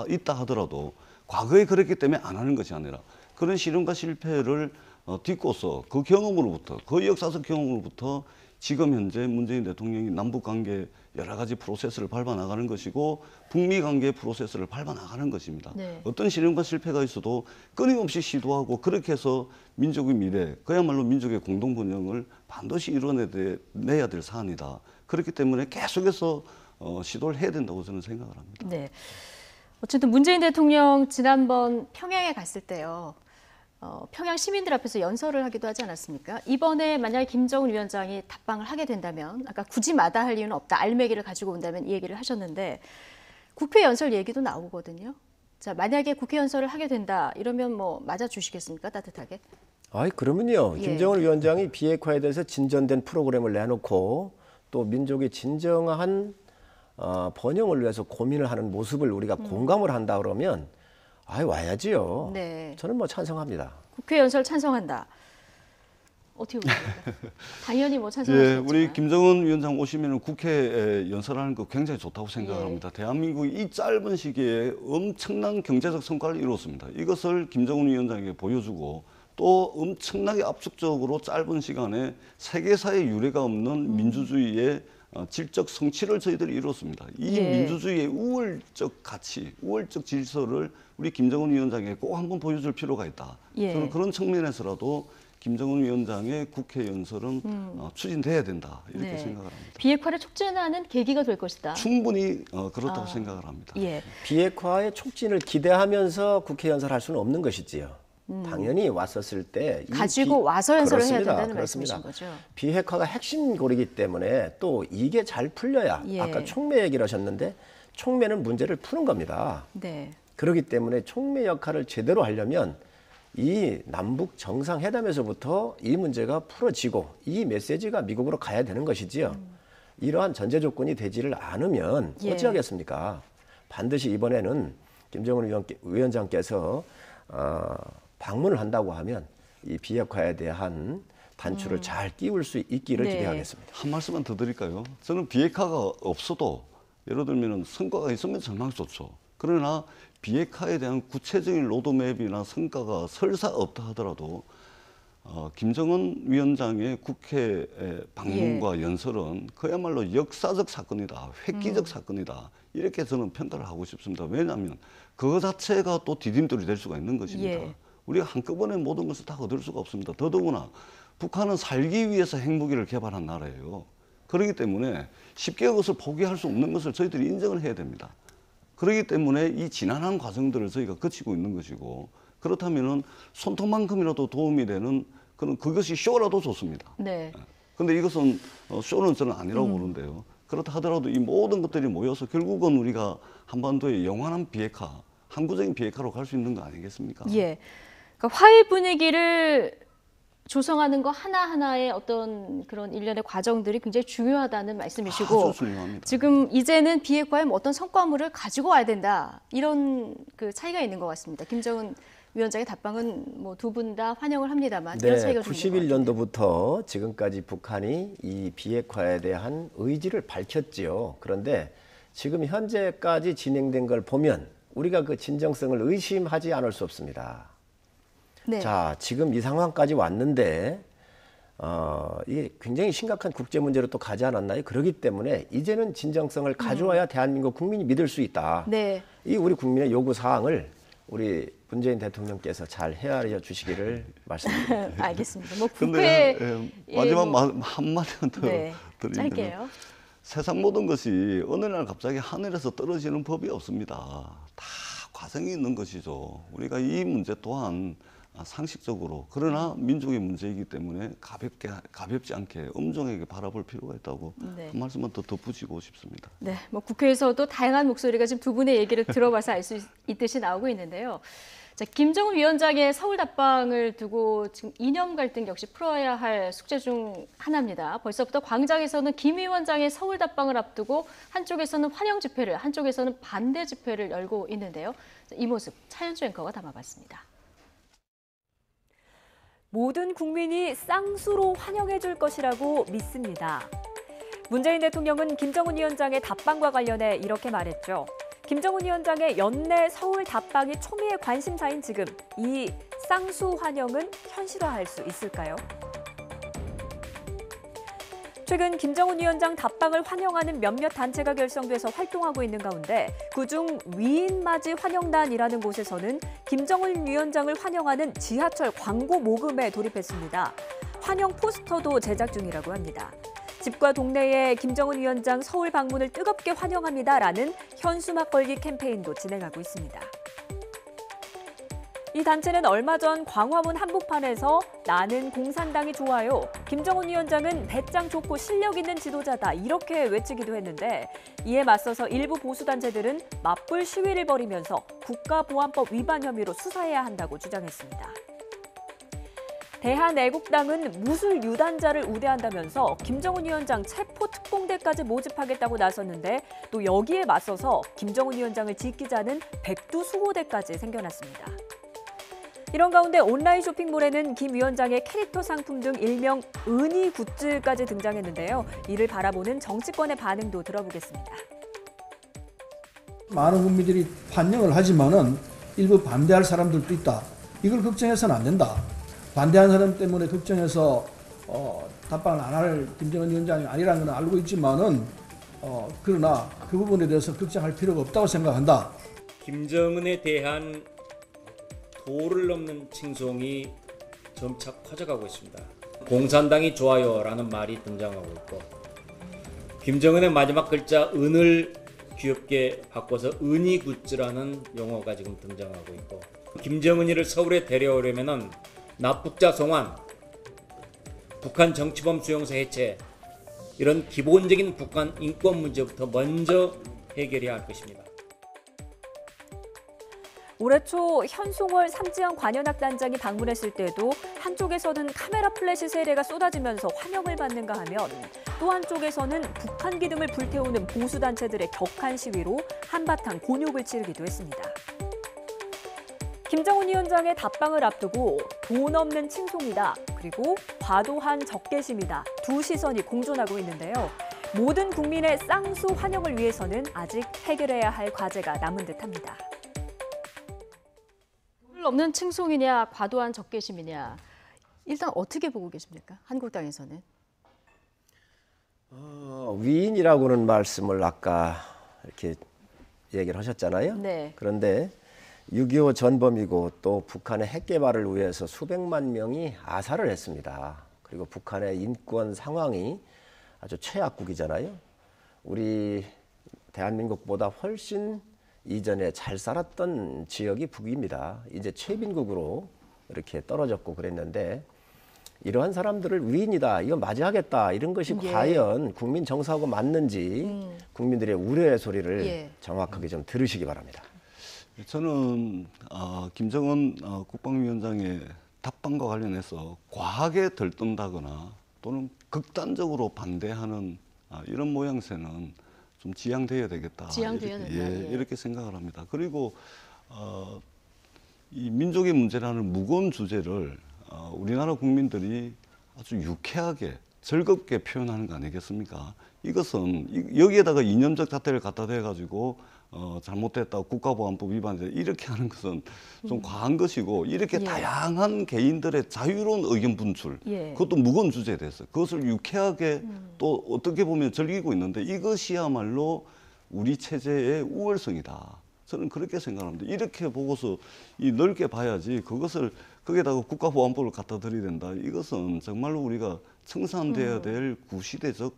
있다 하더라도 과거에 그랬기 때문에 안 하는 것이 아니라 그런 실험과 실패를 딛고서 그 경험으로부터, 그 역사적 경험으로부터 지금 현재 문재인 대통령이 남북관계 여러 가지 프로세스를 밟아나가는 것이고 북미관계 프로세스를 밟아나가는 것입니다. 네. 어떤 실험과 실패가 있어도 끊임없이 시도하고 그렇게 해서 민족의 미래, 그야말로 민족의 공동번영을 반드시 이뤄내야 될 사안이다. 그렇기 때문에 계속해서 시도를 해야 된다고 저는 생각을 합니다. 네. 어쨌든 문재인 대통령 지난번 평양에 갔을 때요. 평양 시민들 앞에서 연설을 하기도 하지 않았습니까? 이번에 만약에 김정은 위원장이 답방을 하게 된다면, 아까 굳이 마다할 이유는 없다, 알매기를 가지고 온다면 이 얘기를 하셨는데 국회 연설 얘기도 나오거든요. 자, 만약에 국회 연설을 하게 된다 이러면 뭐 맞아주시겠습니까? 따뜻하게? 그러면요. 예. 김정은 위원장이 비핵화에 대해서 진전된 프로그램을 내놓고 또 민족의 진정한 번영을 위해서 고민을 하는 모습을 우리가 공감을 한다 그러면 와야지요. 네. 저는 뭐 찬성합니다. 국회 연설 찬성한다. 어떻게 보십니까? 당연히 뭐 예, 찬성하시겠지만. 우리 김정은 위원장 오시면 국회에 연설하는 거 굉장히 좋다고 생각합니다. 대한민국이 이 짧은 시기에 엄청난 경제적 성과를 이뤘습니다. 이것을 김정은 위원장에게 보여주고 또 엄청나게 압축적으로 짧은 시간에 세계사의 유례가 없는 민주주의의 질적 성취를 저희들이 이뤘습니다. 이 예. 민주주의의 우월적 가치, 우월적 질서를 우리 김정은 위원장에게 꼭 한번 보여줄 필요가 있다. 예. 저는 그런 측면에서라도 김정은 위원장의 국회 연설은 추진돼야 된다. 이렇게 네. 생각을 합니다. 비핵화를 촉진하는 계기가 될 것이다. 충분히 그렇다고 생각을 합니다. 예. 비핵화의 촉진을 기대하면서 국회 연설할 수는 없는 것이지요. 당연히 왔었을 때 가지고 와서 연설을 해야 된다는 그렇습니다. 말씀이신 거죠. 비핵화가 핵심 고리이기 때문에 또 이게 잘 풀려야 예. 아까 촉매 얘기를 하셨는데 촉매는 문제를 푸는 겁니다. 네. 그렇기 때문에 촉매 역할을 제대로 하려면 이 남북 정상회담에서부터 이 문제가 풀어지고 이 메시지가 미국으로 가야 되는 것이지요. 이러한 전제 조건이 되지를 않으면 예. 어찌하겠습니까? 반드시 이번에는 김정은 위원장께서 방문을 한다고 하면 이 비핵화에 대한 단추를 잘 끼울 수 있기를 네. 기대하겠습니다. 한 말씀만 더 드릴까요? 저는 비핵화가 없어도 예를 들면 성과가 있으면 정말 좋죠. 그러나 비핵화에 대한 구체적인 로드맵이나 성과가 설사 없다 하더라도 김정은 위원장의 국회 방문과 연설은 그야말로 역사적 사건이다, 획기적 사건이다. 이렇게 저는 평가를 하고 싶습니다. 왜냐하면 그거 자체가 또 디딤돌이 될 수가 있는 것입니다. 예. 우리가 한꺼번에 모든 것을 다 얻을 수가 없습니다. 더더구나 북한은 살기 위해서 핵무기를 개발한 나라예요. 그렇기 때문에 쉽게 그것을 포기할 수 없는 것을 저희들이 인정을 해야 됩니다. 그렇기 때문에 이 지난한 과정들을 저희가 거치고 있는 것이고, 그렇다면은 손톱만큼이라도 도움이 되는 그것이 쇼라도 좋습니다. 네. 근데 이것은 쇼는 저는 아니라고 보는데요. 그렇다 하더라도 이 모든 것들이 모여서 결국은 우리가 한반도의 영원한 비핵화, 항구적인 비핵화로 갈 수 있는 거 아니겠습니까? 예. 그러니까 화해 분위기를 조성하는 거 하나하나의 어떤 그런 일련의 과정들이 굉장히 중요하다는 말씀이시고, 아주 중요합니다. 지금 이제는 비핵화에 어떤 성과물을 가지고 와야 된다, 이런 그 차이가 있는 것 같습니다. 김정은 위원장의 답방은 뭐 두 분 다 환영을 합니다만 이런 차이가 좀 있는 것 같아요. 91년도부터 지금까지 북한이 이 비핵화에 대한 의지를 밝혔지요. 그런데 지금 현재까지 진행된 걸 보면 우리가 그 진정성을 의심하지 않을 수 없습니다. 네. 자, 지금 이 상황까지 왔는데 이게 굉장히 심각한 국제 문제로 또 가지 않았나요? 그렇기 때문에 이제는 진정성을 가져와야 대한민국 국민이 믿을 수 있다. 네. 이 우리 국민의 요구 사항을 우리 문재인 대통령께서 잘 헤아려 주시기를 말씀드립니다. 알겠습니다. 뭐 근데 국회 마지막 한마디만 더 네, 드리면, 짧게요. 세상 모든 것이 어느 날 갑자기 하늘에서 떨어지는 법이 없습니다. 다 과정이 있는 것이죠. 우리가 이 문제 또한 상식적으로, 그러나 민족의 문제이기 때문에 가볍지 않게 엄중하게 바라볼 필요가 있다고 네. 한 말씀만 더 덧붙이고 싶습니다. 네, 뭐 국회에서도 다양한 목소리가 지금 두 분의 얘기를 들어봐서 알 수 있듯이 나오고 있는데요. 자, 김정은 위원장의 서울 답방을 두고 지금 이념 갈등 역시 풀어야 할 숙제 중 하나입니다. 벌써부터 광장에서는 김 위원장의 서울 답방을 앞두고 한쪽에서는 환영 집회를, 한쪽에서는 반대 집회를 열고 있는데요. 이 모습 차현주 앵커가 담아봤습니다. 모든 국민이 쌍수로 환영해 줄 것이라고 믿습니다. 문재인 대통령은 김정은 위원장의 답방과 관련해 이렇게 말했죠. 김정은 위원장의 연내 서울 답방이 초미의 관심사인 지금 이 쌍수 환영은 현실화할 수 있을까요? 최근 김정은 위원장 답방을 환영하는 몇몇 단체가 결성돼서 활동하고 있는 가운데 그중 위인맞이 환영단이라는 곳에서는 김정은 위원장을 환영하는 지하철 광고 모금에 돌입했습니다. 환영 포스터도 제작 중이라고 합니다. 집과 동네에 김정은 위원장 서울 방문을 뜨겁게 환영합니다라는 현수막 걸기 캠페인도 진행하고 있습니다. 이 단체는 얼마 전 광화문 한복판에서 나는 공산당이 좋아요, 김정은 위원장은 배짱 좋고 실력 있는 지도자다 이렇게 외치기도 했는데, 이에 맞서서 일부 보수단체들은 맞불 시위를 벌이면서 국가보안법 위반 혐의로 수사해야 한다고 주장했습니다. 대한애국당은 무술 유단자를 우대한다면서 김정은 위원장 체포특공대까지 모집하겠다고 나섰는데, 또 여기에 맞서서 김정은 위원장을 지키자는 백두수호대까지 생겨났습니다. 이런 가운데 온라인 쇼핑몰에는 김 위원장의 캐릭터 상품 등 일명 은희 굿즈까지 등장했는데요. 이를 바라보는 정치권의 반응도 들어보겠습니다. 많은 국민들이 환영을 하지만은 일부 반대할 사람들도 있다. 이걸 걱정해서는 안 된다. 반대하는 사람 때문에 걱정해서 답방을 안 할 김정은 위원장이 아니라는 건 알고 있지만은 그러나 그 부분에 대해서 걱정할 필요가 없다고 생각한다. 김정은에 대한 도를 넘는 칭송이 점차 커져가고 있습니다. 공산당이 좋아요라는 말이 등장하고 있고, 김정은의 마지막 글자 은을 귀엽게 바꿔서 은희 굿즈라는 용어가 지금 등장하고 있고, 김정은이를 서울에 데려오려면은 납북자 송환, 북한 정치범 수용소 해체, 이런 기본적인 북한 인권 문제부터 먼저 해결해야 할 것입니다. 올해 초 현송월 삼지연 관현악단장이 방문했을 때도 한쪽에서는 카메라 플래시 세례가 쏟아지면서 환영을 받는가 하면 또 한쪽에서는 북한기 등을 불태우는 보수단체들의 격한 시위로 한바탕 곤욕을 치르기도 했습니다. 김정은 위원장의 답방을 앞두고 돈 없는 칭송이다, 그리고 과도한 적개심이다, 두 시선이 공존하고 있는데요. 모든 국민의 쌍수 환영을 위해서는 아직 해결해야 할 과제가 남은 듯합니다. 돈 없는 칭송이냐 과도한 적개심이냐, 일단 어떻게 보고 계십니까? 한국당에서는. 위인이라고는 말씀을 아까 이렇게 얘기를 하셨잖아요. 네. 그런데 6.25 전범이고 또 북한의 핵 개발을 위해서 수백만 명이 아사를 했습니다. 그리고 북한의 인권 상황이 아주 최악국이잖아요. 우리 대한민국보다 훨씬 이전에 잘 살았던 지역이 북입니다. 이제 최빈국으로 이렇게 떨어졌고 그랬는데 이러한 사람들을 위인이다, 이거 맞이하겠다, 이런 것이 과연 국민 정서하고 맞는지 국민들의 우려의 소리를 정확하게 좀 들으시기 바랍니다. 저는 김정은 국방위원장의 답방과 관련해서 과하게 들뜬다거나 또는 극단적으로 반대하는 이런 모양새는 좀 지양돼야 되겠다. 지양돼야 된다. 이렇게 생각을 합니다. 그리고 이 민족의 문제라는 무거운 주제를 우리나라 국민들이 아주 유쾌하게 즐겁게 표현하는 거 아니겠습니까? 이것은 여기에다가 이념적 잣대를 갖다 대가지고 잘못됐다, 국가보안법 위반이다, 이렇게 하는 것은 좀 과한 것이고, 이렇게 다양한 개인들의 자유로운 의견 분출, 그것도 무거운 주제에 대해서 그것을 유쾌하게 또 어떻게 보면 즐기고 있는데, 이것이야말로 우리 체제의 우월성이다. 저는 그렇게 생각합니다. 이렇게 보고서 넓게 봐야지, 그것을 거기에다가 국가보안법을 갖다 들이댄다, 이것은 정말로 우리가 청산돼야 될 구시대적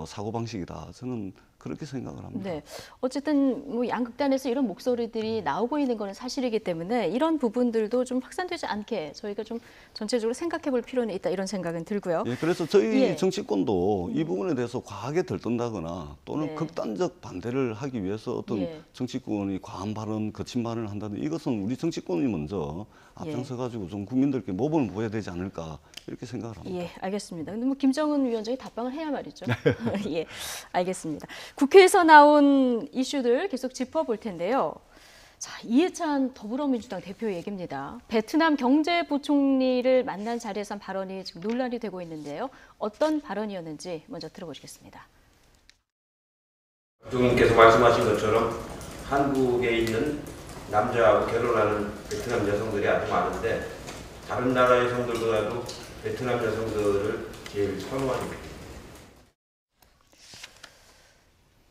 사고방식이다. 저는 그렇게 생각을 합니다. 네, 어쨌든 뭐 양극단에서 이런 목소리들이 나오고 있는 것은 사실이기 때문에 이런 부분들도 좀 확산되지 않게 저희가 좀 전체적으로 생각해 볼 필요는 있다, 이런 생각은 들고요. 예, 그래서 저희 정치권도 이 부분에 대해서 과하게 들뜬다거나 또는 극단적 반대를 하기 위해서 어떤 정치권이 과한 발언, 거친 발언을 한다든, 이것은 우리 정치권이 먼저 앞장서 가지고 좀 국민들께 모범을 보여야 되지 않을까, 이렇게 생각을 합니다. 예, 알겠습니다. 근데 뭐 김정은 위원장이 답방을 해야 말이죠. 예, 알겠습니다. 국회에서 나온 이슈들 계속 짚어볼 텐데요. 자, 이해찬 더불어민주당 대표 얘기입니다. 베트남 경제부총리를 만난 자리에서 한 발언이 지금 논란이 되고 있는데요. 어떤 발언이었는지 먼저 들어보시겠습니다. 두 분께서 말씀하신 것처럼 한국에 있는 남자하고 결혼하는 베트남 여성들이 아주 많은데, 다른 나라 여성들보다도 베트남 여성들을 제일 선호합니다.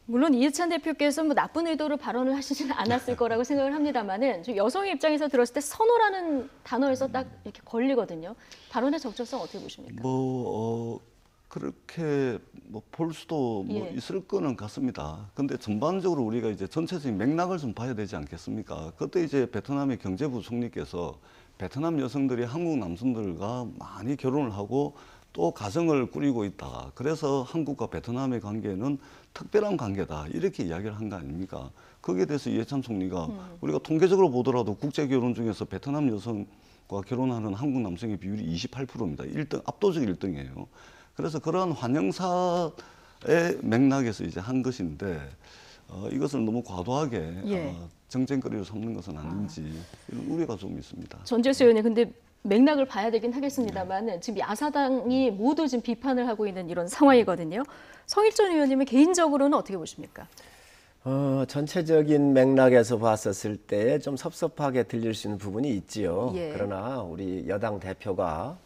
물론 이해찬 대표께서 뭐 나쁜 의도로 발언을 하시지는 않았을 거라고 생각을 합니다만은, 여성의 입장에서 들었을 때 선호라는 단어에서 딱 이렇게 걸리거든요. 발언의 적절성 어떻게 보십니까? 그렇게 볼 수도 있을 거는 같습니다. 근데 전반적으로 우리가 이제 전체적인 맥락을 좀 봐야 되지 않겠습니까? 그때 이제 베트남의 경제부총리께서 베트남 여성들이 한국 남성들과 많이 결혼을 하고 또 가정을 꾸리고 있다. 그래서 한국과 베트남의 관계는 특별한 관계다. 이렇게 이야기를 한 거 아닙니까? 거기에 대해서 이해찬 총리가 우리가 통계적으로 보더라도 국제 결혼 중에서 베트남 여성과 결혼하는 한국 남성의 비율이 28%입니다. 1등, 압도적 1등이에요. 그래서 그러한 환영사의 맥락에서 이제 한 것인데, 이것을 너무 과도하게 정쟁거리로 삼는 것은 아닌지, 이런 우려가 좀 있습니다. 전재수 의원님, 근데 맥락을 봐야 되긴 하겠습니다만 지금 야사당이 모두 지금 비판을 하고 있는 이런 상황이거든요. 성일전 의원님은 개인적으로는 어떻게 보십니까? 전체적인 맥락에서 봤었을 때 좀 섭섭하게 들릴 수 있는 부분이 있지요. 그러나 우리 여당 대표가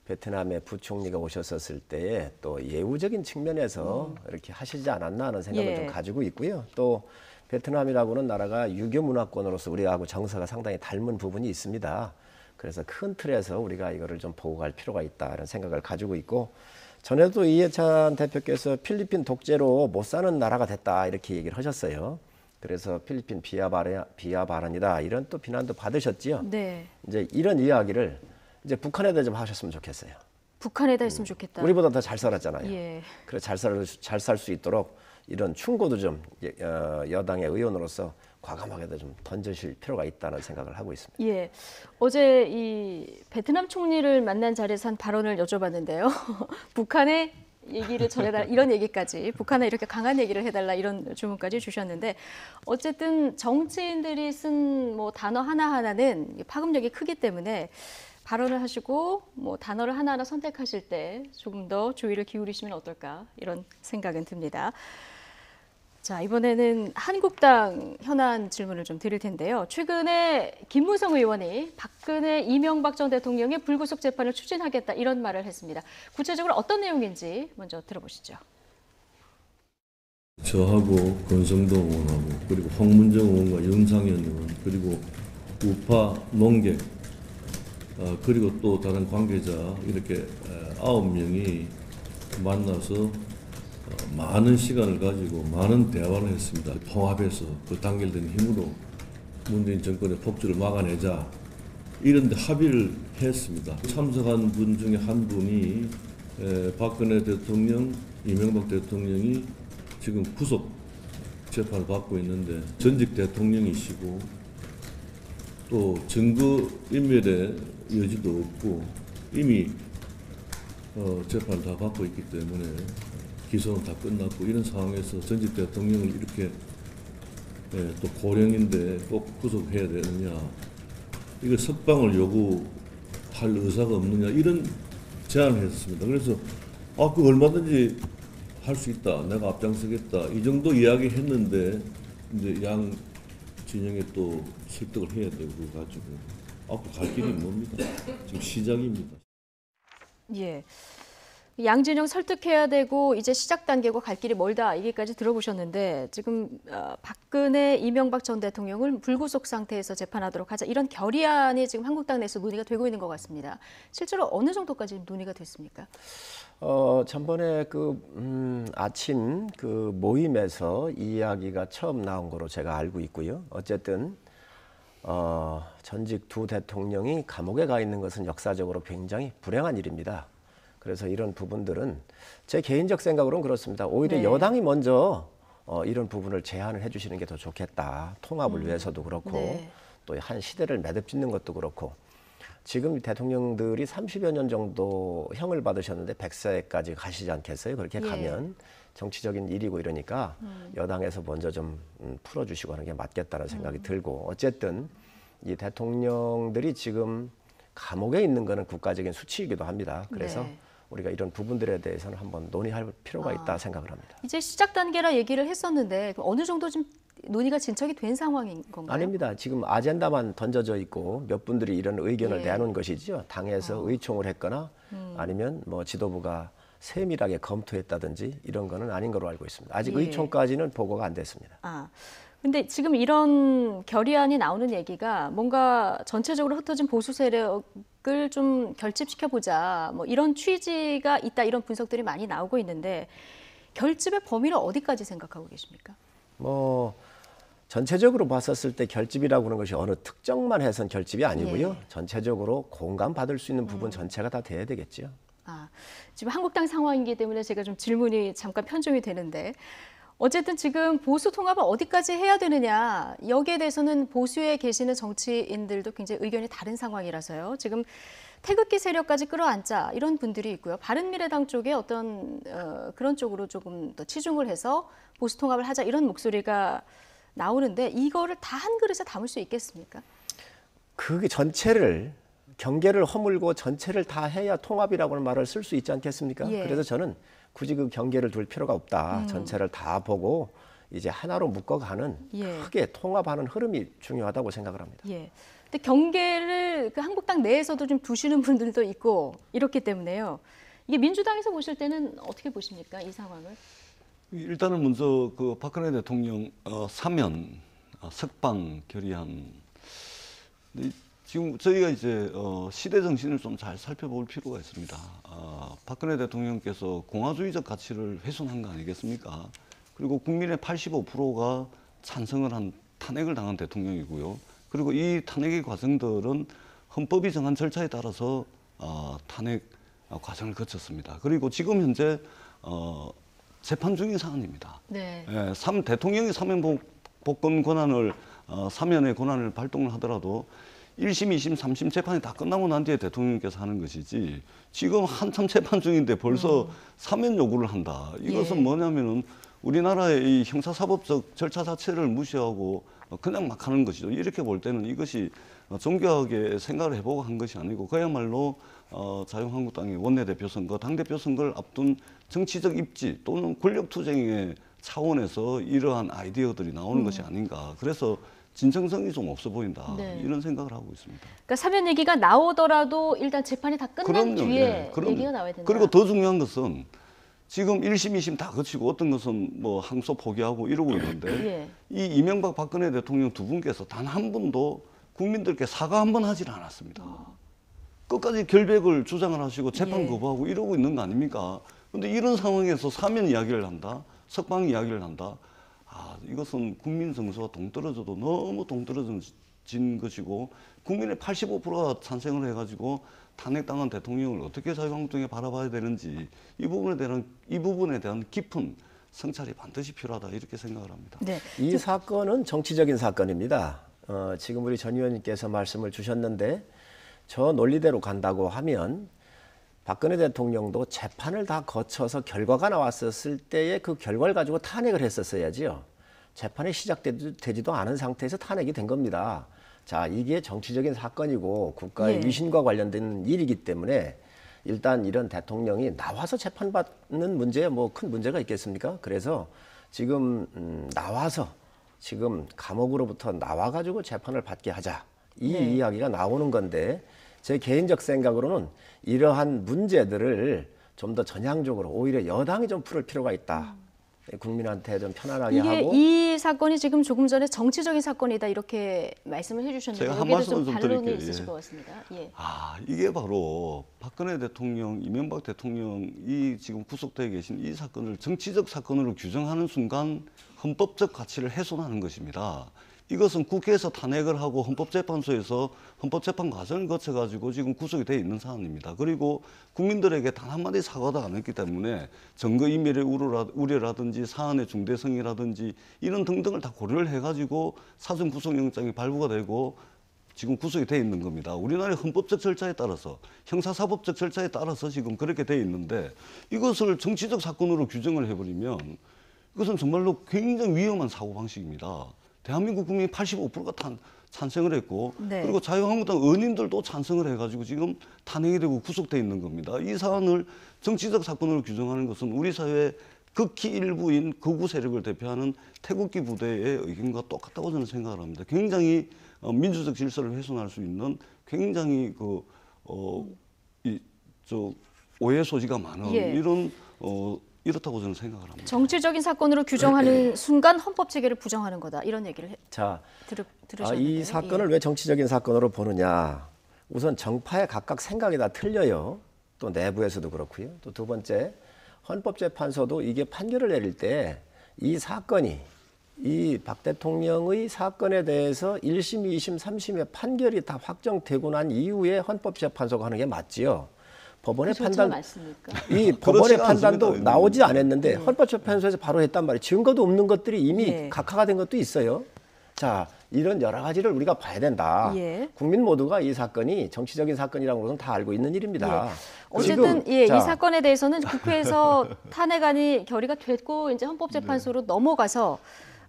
베트남의 부총리가 오셨었을 때에 또 예우적인 측면에서 이렇게 하시지 않았나 하는 생각을 좀 가지고 있고요. 또 베트남이라고는 나라가 유교 문화권으로서 우리하고 정서가 상당히 닮은 부분이 있습니다. 그래서 큰 틀에서 우리가 이거를 좀 보고 갈 필요가 있다는 생각을 가지고 있고, 전에도 이해찬 대표께서 필리핀 독재로 못 사는 나라가 됐다, 이렇게 얘기를 하셨어요. 그래서 필리핀 비하 발언이다, 이런 또 비난도 받으셨지요. 네. 이제 이런 이야기를 이제 북한에다 좀 하셨으면 좋겠어요. 북한에다 했으면 좋겠다. 우리보다 더 잘 살았잖아요. 그래서 잘 살 수 있도록 이런 충고도 좀 여당의 의원으로서 과감하게도 좀 던지실 필요가 있다는 생각을 하고 있습니다. 예, 어제 이 베트남 총리를 만난 자리에서 한 발언을 여쭤봤는데요. 북한의 얘기를 전해달라 이런 얘기까지, 북한에 이렇게 강한 얘기를 해달라 이런 주문까지 주셨는데, 어쨌든 정치인들이 쓴 뭐 단어 하나하나는 파급력이 크기 때문에 발언을 하시고 뭐 단어를 하나하나 선택하실 때 조금 더 주의를 기울이시면 어떨까 이런 생각은 듭니다. 자, 이번에는 한국당 현안 질문을 좀 드릴 텐데요. 최근에 김무성 의원이 박근혜, 이명박 전 대통령의 불구속 재판을 추진하겠다 이런 말을 했습니다. 구체적으로 어떤 내용인지 먼저 들어보시죠. 저하고 권성동 의원하고 그리고 홍문정 의원과 윤상현 의원 그리고 우파 농객 그리고 또 다른 관계자 이렇게 9명이 만나서 많은 시간을 가지고 많은 대화를 했습니다. 통합해서 그 단결된 힘으로 문재인 정권의 폭주를 막아내자 이런 데 합의를 했습니다. 참석한 분 중에 한 분이 박근혜 대통령, 이명박 대통령이 지금 구속 재판을 받고 있는데 전직 대통령이시고 또 증거인멸의 여지도 없고 이미 재판을 다 받고 있기 때문에 기소는 다 끝났고 이런 상황에서 전직 대통령을 이렇게 또 고령인데 꼭 구속해야 되느냐, 이거 석방을 요구할 의사가 없느냐 이런 제안을 했습니다. 그래서 그 얼마든지 할 수 있다, 내가 앞장서겠다 이 정도 이야기했는데 이제 양 진영에 또 설득을 해야 되고 가지고 앞으로 갈 길이 뭡니까? 지금 시작입니다. 예. 양진영 설득해야 되고 이제 시작 단계고 갈 길이 멀다 얘기까지 들어보셨는데, 지금 박근혜, 이명박 전 대통령을 불구속 상태에서 재판하도록 하자 이런 결의안이 지금 한국당 내에서 논의가 되고 있는 것 같습니다. 실제로 어느 정도까지 논의가 됐습니까? 전번에 아침 모임에서 이 이야기가 처음 나온 거로 제가 알고 있고요. 어쨌든 전직 두 대통령이 감옥에 가 있는 것은 역사적으로 굉장히 불행한 일입니다. 그래서 이런 부분들은 제 개인적 생각으로는 그렇습니다. 오히려 여당이 먼저 이런 부분을 제안을 해주시는 게 더 좋겠다. 통합을 위해서도 그렇고 또 한 시대를 매듭짓는 것도 그렇고, 지금 대통령들이 30여 년 정도 형을 받으셨는데 100세까지 가시지 않겠어요? 그렇게 가면 정치적인 일이고 이러니까 여당에서 먼저 좀 풀어주시고 하는 게 맞겠다는 생각이 들고, 어쨌든 이 대통령들이 지금 감옥에 있는 거는 국가적인 수치이기도 합니다. 그래서 우리가 이런 부분들에 대해서는 한번 논의할 필요가 있다 생각을 합니다. 이제 시작 단계라 얘기를 했었는데 어느 정도 좀 논의가 진척이 된 상황인 건가요? 아닙니다. 지금 아젠다만 던져져 있고 몇 분들이 이런 의견을 내놓은 것이죠. 당에서 의총을 했거나 아니면 뭐 지도부가 세밀하게 검토했다든지 이런 거는 아닌 걸로 알고 있습니다. 아직 의총까지는 보고가 안 됐습니다. 근데 지금 이런 결의안이 나오는 얘기가 뭔가 전체적으로 흩어진 보수 세력을 좀 결집시켜보자 뭐 이런 취지가 있다, 이런 분석들이 많이 나오고 있는데, 결집의 범위를 어디까지 생각하고 계십니까? 전체적으로 봤었을 때 결집이라고 하는 것이 어느 특정만 해선 결집이 아니고요. 전체적으로 공감받을 수 있는 부분 전체가 다 돼야 되겠죠. 지금 한국당 상황이기 때문에 제가 좀 질문이 잠깐 편중이 되는데, 어쨌든 지금 보수 통합을 어디까지 해야 되느냐, 여기에 대해서는 보수에 계시는 정치인들도 굉장히 의견이 다른 상황이라서요. 지금 태극기 세력까지 끌어안자 이런 분들이 있고요. 바른미래당 쪽에 어떤 그런 쪽으로 조금 더 치중을 해서 보수 통합을 하자 이런 목소리가 나오는데, 이거를 다 한 그릇에 담을 수 있겠습니까? 그게 전체를 경계를 허물고 전체를 다 해야 통합이라고 하는 말을 쓸 수 있지 않겠습니까? 그래서 저는 굳이 그 경계를 둘 필요가 없다. 전체를 다 보고 이제 하나로 묶어가는 크게 통합하는 흐름이 중요하다고 생각을 합니다. 근데 경계를 한국당 내에서도 좀 두시는 분들도 있고 이렇기 때문에요. 이게 민주당에서 보실 때는 어떻게 보십니까, 이 상황을? 일단은 먼저 박근혜 대통령 사면 석방 결의안, 지금 저희가 이제 시대 정신을 좀 잘 살펴볼 필요가 있습니다. 박근혜 대통령께서 공화주의적 가치를 훼손한 거 아니겠습니까? 그리고 국민의 85%가 찬성을 한 탄핵을 당한 대통령이고요. 그리고 이 탄핵의 과정들은 헌법이 정한 절차에 따라서 탄핵 과정을 거쳤습니다. 그리고 지금 현재 재판 중인 사안입니다. 네. 대통령이 사면 복권 권한을 사면의 권한을 발동을 하더라도 1심, 2심, 3심 재판이 다 끝나고 난 뒤에 대통령께서 하는 것이지 지금 한참 재판 중인데 벌써 사면 요구를 한다. 이것은 뭐냐면은 우리나라의 이 형사사법적 절차 자체를 무시하고 그냥 막 하는 것이죠. 이렇게 볼 때는 이것이 정교하게 생각을 해보고 한 것이 아니고 그야말로 자유한국당의 원내대표 선거, 당대표 선거를 앞둔 정치적 입지 또는 권력투쟁의 차원에서 이러한 아이디어들이 나오는 것이 아닌가. 그래서 진정성이 좀 없어 보인다. 네. 이런 생각을 하고 있습니다. 그러니까 사면 얘기가 나오더라도 일단 재판이 다 끝난 뒤에 얘기가 나와야 된다. 그리고 더 중요한 것은 지금 1심, 2심 다 거치고 어떤 것은 뭐 항소 포기하고 이러고 있는데 이 이명박 박근혜 대통령 두 분께서 단 한 번도 국민들께 사과 한 번 하질 않았습니다. 끝까지 결백을 주장을 하시고 재판 거부하고 이러고 있는 거 아닙니까? 그런데 이런 상황에서 사면 이야기를 한다, 석방 이야기를 한다. 이것은 국민 정서와 동떨어져도 너무 동떨어진 것이고 국민의 85%가 찬성을 해가지고 탄핵당한 대통령을 어떻게 자유한국당에 바라봐야 되는지 이 부분에 대한 깊은 성찰이 반드시 필요하다 이렇게 생각을 합니다. 네. 이 사건은 정치적인 사건입니다. 지금 우리 전 의원님께서 말씀을 주셨는데 저 논리대로 간다고 하면 박근혜 대통령도 재판을 다 거쳐서 결과가 나왔었을 때의 그 결과를 가지고 탄핵을 했었어야지요. 재판이 시작되지도 않은 상태에서 탄핵이 된 겁니다. 자, 이게 정치적인 사건이고 국가의 위신과 관련된 일이기 때문에 일단 이런 대통령이 나와서 재판받는 문제에 뭐 큰 문제가 있겠습니까? 그래서 지금 나와서 지금 감옥으로부터 나와가지고 재판을 받게 하자. 이 이야기가 나오는 건데 제 개인적 생각으로는 이러한 문제들을 좀 더 전향적으로 오히려 여당이 좀 풀을 필요가 있다. 국민한테 좀 편안하게 하고. 이 사건이 지금 조금 전에 정치적인 사건이다 이렇게 말씀을 해주셨는데 제가 한 여기에도 말씀 좀 좀 반론이 드릴게요. 있으실 것 같습니다. 이게 바로 박근혜 대통령, 이명박 대통령이 지금 구속되어 계신 이 사건을 정치적 사건으로 규정하는 순간 헌법적 가치를 훼손하는 것입니다. 이것은 국회에서 탄핵을 하고 헌법재판소에서 헌법재판 과정을 거쳐가지고 지금 구속이 되어 있는 사안입니다. 그리고 국민들에게 단 한마디 사과도 안 했기 때문에 증거인멸의 우려라든지 사안의 중대성이라든지 이런 등등을 다 고려를 해가지고 사전 구속영장이 발부가 되고 지금 구속이 되어 있는 겁니다. 우리나라의 헌법적 절차에 따라서 형사사법적 절차에 따라서 지금 그렇게 되어 있는데 이것을 정치적 사건으로 규정을 해버리면 이것은 정말로 굉장히 위험한 사고방식입니다. 대한민국 국민 85%가 찬성을 했고 그리고 자유한국당 의원님들도 찬성을 해가지고 지금 탄핵이 되고 구속돼 있는 겁니다. 이 사안을 정치적 사건으로 규정하는 것은 우리 사회의 극히 일부인 극우 세력을 대표하는 태극기 부대의 의견과 똑같다고 저는 생각을 합니다. 굉장히 민주적 질서를 훼손할 수 있는 굉장히 오해 소지가 많은 이런 이렇다고 저는 생각을 합니다. 정치적인 사건으로 규정하는 순간 헌법 체계를 부정하는 거다 이런 얘기를 들으셨는데요. 이 사건을 왜 정치적인 사건으로 보느냐? 우선 정파의 각각 생각이 다 틀려요. 또 내부에서도 그렇고요. 또 두 번째 헌법재판소도 이게 판결을 내릴 때 이 사건이 이 박 대통령의 사건에 대해서 1심, 2심, 3심의 판결이 다 확정되고 난 이후에 헌법재판소가 하는 게 맞지요. 법원의 판단, 이 법원의 판단도 나오지 않았는데 헌법재판소에서 바로 했단 말이에요. 증거도 없는 것들이 이미 각하가 된 것도 있어요. 자, 이런 여러 가지를 우리가 봐야 된다. 국민 모두가 이 사건이 정치적인 사건이라는 것은 다 알고 있는 일입니다. 어쨌든 이 사건에 대해서는 국회에서 탄핵안이 결의가 됐고 이제 헌법재판소로 넘어가서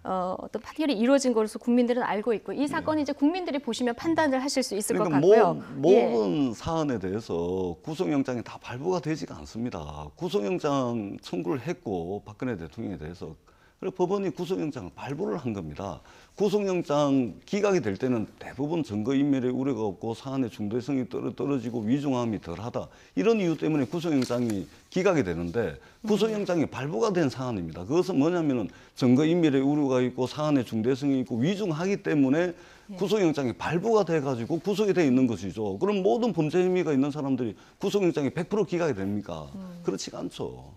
어떤 판결이 이루어진 것으로 국민들은 알고 있고 이 사건이 이제 국민들이 보시면 판단을 하실 수 있을 것 같고요. 모든 사안에 대해서 구속영장이 다 발부가 되지가 않습니다. 구속영장 청구를 했고 박근혜 대통령에 대해서 그래서 법원이 구속영장을 발부를 한 겁니다. 구속영장 기각이 될 때는 대부분 증거인멸의 우려가 없고 사안의 중대성이 떨어지고 위중함이 덜하다. 이런 이유 때문에 구속영장이 기각이 되는데 구속영장이 발부가 된 사안입니다. 그것은 뭐냐면은 증거인멸의 우려가 있고 사안의 중대성이 있고 위중하기 때문에 구속영장이 발부가 돼가지고 구속이 돼 있는 것이죠. 그럼 모든 범죄 혐의가 있는 사람들이 구속영장이 100% 기각이 됩니까? 그렇지가 않죠.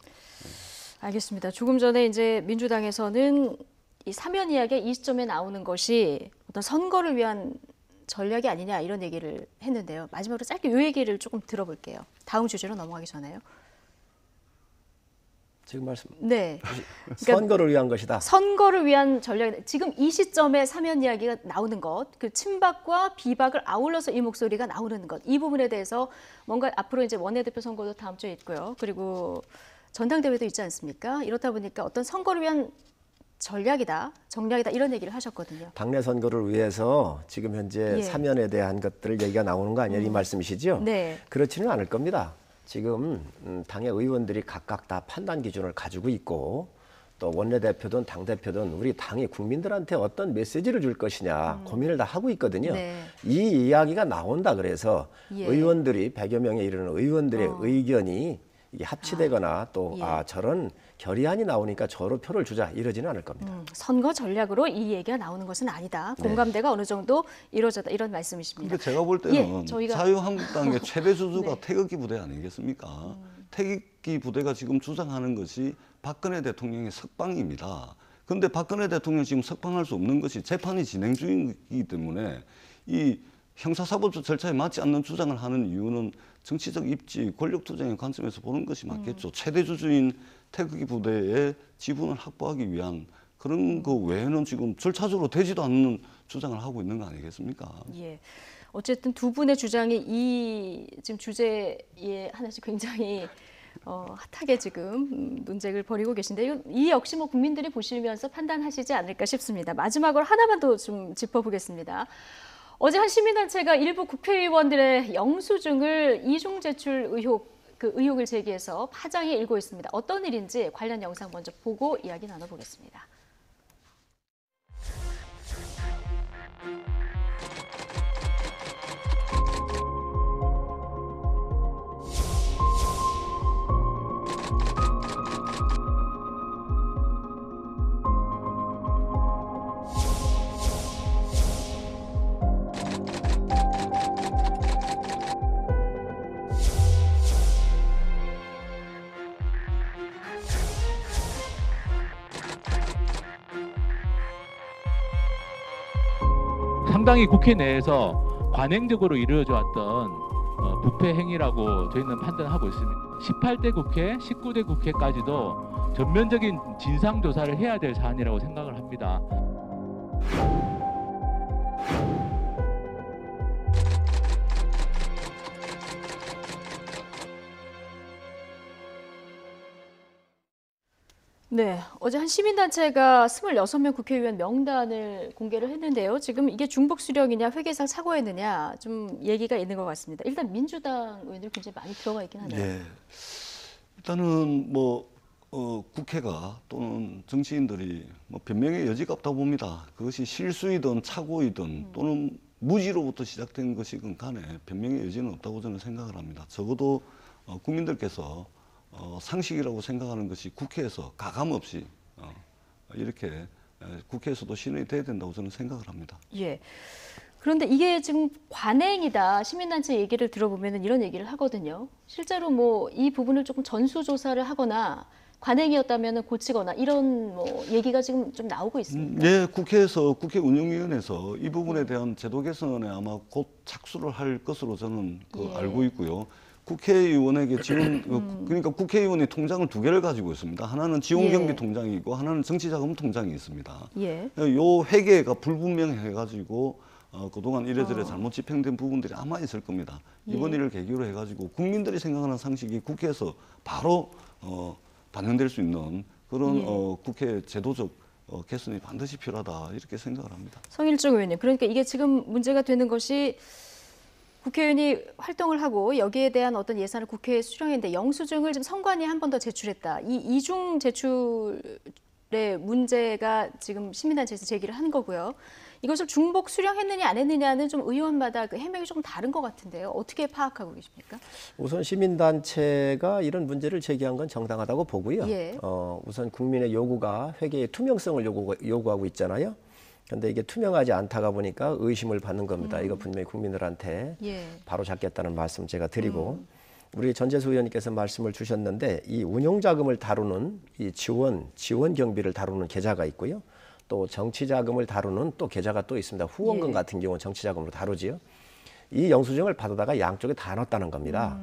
알겠습니다. 조금 전에 이제 민주당에서는 이 사면 이야기가 이 시점에 나오는 것이 어떤 선거를 위한 전략이 아니냐 이런 얘기를 했는데요. 마지막으로 짧게 이 얘기를 조금 들어볼게요. 다음 주제로 넘어가기 전에요. 지금 말씀. 네. 선거를 위한 것이다. 선거를 위한 전략. 지금 이 시점에 사면 이야기가 나오는 것, 그 친박과 비박을 아울러서 이 목소리가 나오는 것, 이 부분에 대해서 뭔가 앞으로 이제 원내대표 선거도 다음 주에 있고요. 그리고 전당대회도 있지 않습니까? 이렇다 보니까 어떤 선거를 위한 전략이다, 정략이다 이런 얘기를 하셨거든요. 당내 선거를 위해서 지금 현재 예. 사면에 대한 것들 얘기가 나오는 거 아니냐 이 말씀이시죠? 네. 그렇지는 않을 겁니다. 지금 당의 의원들이 각각 다 판단 기준을 가지고 있고 또 원내대표든 당대표든 우리 당이 국민들한테 어떤 메시지를 줄 것이냐 고민을 다 하고 있거든요. 네. 이 이야기가 나온다 그래서 예. 의원들이 100여 명에 이르는 의원들의 의견이 이게 합치되거나 또 예. 저런 결의안이 나오니까 저로 표를 주자 이러지는 않을 겁니다. 선거 전략으로 이 얘기가 나오는 것은 아니다. 네. 공감대가 어느 정도 이루어졌다 이런 말씀이십니다. 근데 제가 볼 때는 예, 저희가 자유한국당의 최대 주주가 네. 태극기 부대 아니겠습니까? 태극기 부대가 지금 주장하는 것이 박근혜 대통령의 석방입니다. 그런데 박근혜 대통령 지금 석방할 수 없는 것이 재판이 진행 중이기 때문에 이 형사사법적 절차에 맞지 않는 주장을 하는 이유는 정치적 입지, 권력투쟁의 관점에서 보는 것이 맞겠죠. 최대 주주인 태극기 부대의 지분을 확보하기 위한 그런 거 외에는 지금 절차적으로 되지도 않는 주장을 하고 있는 거 아니겠습니까? 예. 어쨌든 두 분의 주장이 이 지금 주제에 하나씩 굉장히 핫하게 지금 논쟁을 벌이고 계신데 이 역시 뭐 국민들이 보시면서 판단하시지 않을까 싶습니다. 마지막으로 하나만 더 좀 짚어보겠습니다. 어제 한 시민단체가 일부 국회의원들의 영수증을 이중 제출 의혹을 제기해서 파장이 일고 있습니다. 어떤 일인지 관련 영상 먼저 보고 이야기 나눠보겠습니다. 상당히 국회 내에서 관행적으로 이루어져 왔던 부패 행위라고 저희는 판단하고 있습니다. 18대 국회, 19대 국회까지도 전면적인 진상조사를 해야 될 사안이라고 생각을 합니다. 네, 어제 한 시민단체가 26명 국회의원 명단을 공개를 했는데요. 지금 이게 중복 수령이냐 회계상 착오했느냐 좀 얘기가 있는 것 같습니다. 일단 민주당 의원들이 굉장히 많이 들어가 있긴 하네요. 네. 일단은 국회가 또는 정치인들이 변명의 여지가 없다고 봅니다. 그것이 실수이든 착오이든 또는 무지로부터 시작된 것이건 간에 변명의 여지는 없다고 저는 생각을 합니다. 적어도 국민들께서 상식이라고 생각하는 것이 국회에서 가감 없이 이렇게 국회에서도 실현이 돼야 된다고 저는 생각을 합니다. 예. 그런데 이게 지금 관행이다. 시민단체 얘기를 들어보면 이런 얘기를 하거든요. 실제로 뭐 이 부분을 조금 전수조사를 하거나 관행이었다면 고치거나 이런 얘기가 지금 좀 나오고 있습니다. 네, 국회 운영위원회에서 이 부분에 대한 제도 개선에 아마 곧 착수를 할 것으로 저는 알고 있고요. 국회의원에게 지원, 그러니까 국회의원이 통장을 두 개를 가지고 있습니다. 하나는 지원경비 통장이고 하나는 정치자금 통장이 있습니다. 요 회계가 불분명해가지고 그동안 이래저래 잘못 집행된 부분들이 아마 있을 겁니다. 이번 일을 계기로 해가지고 국민들이 생각하는 상식이 국회에서 바로 반영될 수 있는 그런 국회 제도적 개선이 반드시 필요하다 이렇게 생각을 합니다. 성일종 의원님, 그러니까 이게 지금 문제가 되는 것이 국회의원이 활동을 하고 여기에 대한 어떤 예산을 국회에 수령했는데 영수증을 지금 선관위에 한 번 더 제출했다. 이 이중 제출의 문제가 지금 시민단체에서 제기를 한 거고요. 이것을 중복 수령했느냐 안 했느냐는 좀 의원마다 그 해명이 조금 다른 것 같은데요. 어떻게 파악하고 계십니까? 우선 시민단체가 이런 문제를 제기한 건 정당하다고 보고요. 우선 국민의 요구가 회계의 투명성을 요구하고 있잖아요. 그런데 이게 투명하지 않다가 보니까 의심을 받는 겁니다. 이거 분명히 국민들한테 바로 잡겠다는 말씀 제가 드리고 우리 전재수 의원님께서 말씀을 주셨는데 이 운용자금을 다루는 이 지원 경비를 다루는 계좌가 있고요. 또 정치자금을 다루는 또 계좌가 또 있습니다. 후원금 같은 경우는 정치자금으로 다루지요. 이 영수증을 받아다가 양쪽에 다 넣었다는 겁니다.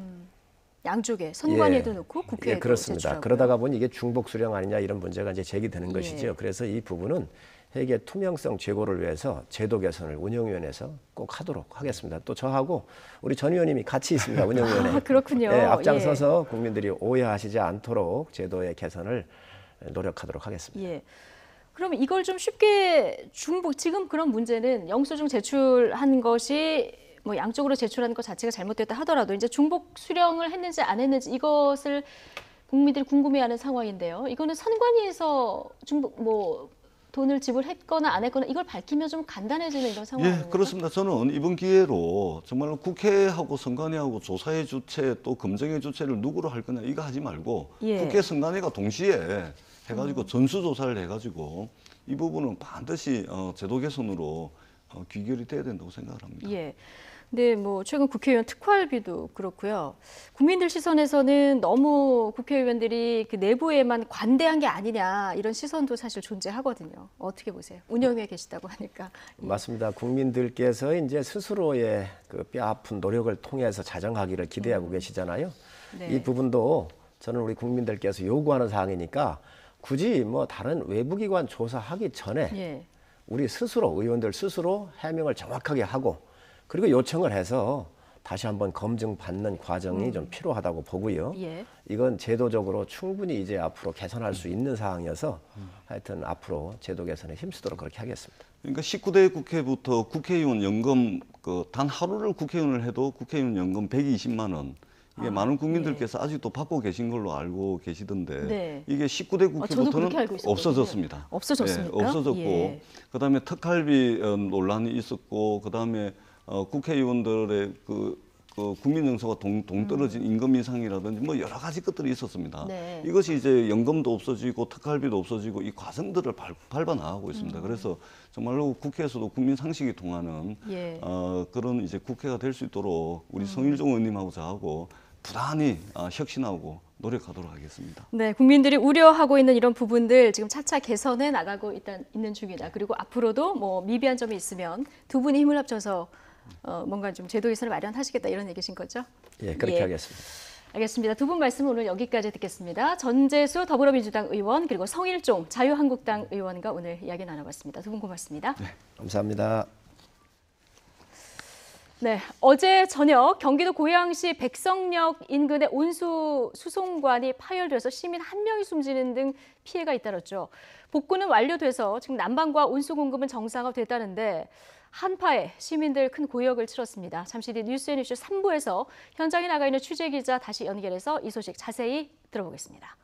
양쪽에 선관위에도 넣고 국회에도 그렇습니다. 제출하고요. 그러다가 보니 이게 중복 수령 아니냐 이런 문제가 이제 제기되는 예. 것이죠. 그래서 이 부분은 회계 투명성 제고를 위해서 제도 개선을 운영위원회에서 꼭 하도록 하겠습니다. 또 저하고 우리 전 의원님이 같이 있습니다. 운영위원회. 아, 그렇군요. 네, 앞장서서 국민들이 오해하시지 않도록 제도의 개선을 노력하도록 하겠습니다. 예. 그럼 이걸 좀 쉽게 지금 그런 문제는 영수증 제출한 것이 뭐 양쪽으로 제출하는 것 자체가 잘못됐다 하더라도 이제 중복 수령을 했는지 안 했는지 이것을 국민들이 궁금해하는 상황인데요. 이거는 선관위에서 돈을 지불했거나 안 했거나 이걸 밝히면 좀 간단해지는 이런 상황 아닙니까? 예, 그렇습니다. 저는 이번 기회로 정말로 국회하고 선관위하고 조사의 주체 또 검증의 주체를 누구로 할 거냐 이거 하지 말고 예. 국회 선관위가 동시에 해가지고 전수조사를 해가지고 이 부분은 반드시 제도 개선으로 귀결이 돼야 된다고 생각을 합니다. 예. 근데 뭐 최근 국회의원 특활비도 그렇고요. 국민들 시선에서는 너무 국회의원들이 그 내부에만 관대한 게 아니냐 이런 시선도 사실 존재하거든요. 어떻게 보세요? 운영위에 계시다고 하니까. 맞습니다. 국민들께서 이제 스스로의 그 뼈아픈 노력을 통해서 자정하기를 기대하고 계시잖아요. 네. 이 부분도 저는 우리 국민들께서 요구하는 사항이니까 굳이 뭐 다른 외부기관 조사하기 전에 예. 우리 스스로 의원들 스스로 해명을 정확하게 하고 그리고 요청을 해서 다시 한번 검증받는 과정이 좀 필요하다고 보고요. 예. 이건 제도적으로 충분히 이제 앞으로 개선할 수 있는 사항이어서 하여튼 앞으로 제도 개선에 힘쓰도록 그렇게 하겠습니다. 그러니까 19대 국회부터 국회의원 연금 단 하루를 국회의원을 해도 국회의원 연금 120만 원. 이게 많은 국민들께서 아직도 받고 계신 걸로 알고 계시던데 네. 이게 19대 국회부터는 없어졌습니다. 없어졌습니까? 예, 없어졌고 예. 그다음에 특활비 논란이 있었고 그다음에 국회의원들의 그 국민 정서가 동 떨어진 임금 인상이라든지 뭐 여러 가지 것들이 있었습니다. 네. 이것이 이제 연금도 없어지고 특활비도 없어지고 이 과정들을 밟아 나가고 있습니다. 그래서 정말로 국회에서도 국민 상식이 통하는 예. 그런 이제 국회가 될 수 있도록 우리 성일종 의원님하고 저하고 부단히 혁신하고 노력하도록 하겠습니다. 네, 국민들이 우려하고 있는 이런 부분들 지금 차차 개선해 나가고 있는 중이다. 그리고 앞으로도 뭐 미비한 점이 있으면 두 분이 힘을 합쳐서 뭔가 좀 제도 개선을 마련하시겠다 이런 얘기신 거죠? 예, 그렇게 하겠습니다. 알겠습니다. 두 분 말씀 오늘 여기까지 듣겠습니다. 전재수 더불어민주당 의원 그리고 성일종 자유한국당 의원과 오늘 이야기 나눠봤습니다. 두 분 고맙습니다. 네, 감사합니다. 네, 어제 저녁 경기도 고양시 백성역 인근의 온수 수송관이 파열돼서 시민 1명이 숨지는 등 피해가 잇따랐죠. 복구는 완료돼서 지금 난방과 온수 공급은 정상화됐다는데 한파에 시민들 큰 고역을 치렀습니다. 잠시 뒤 뉴스앤이슈 3부에서 현장에 나가 있는 취재기자 다시 연결해서 이 소식 자세히 들어보겠습니다.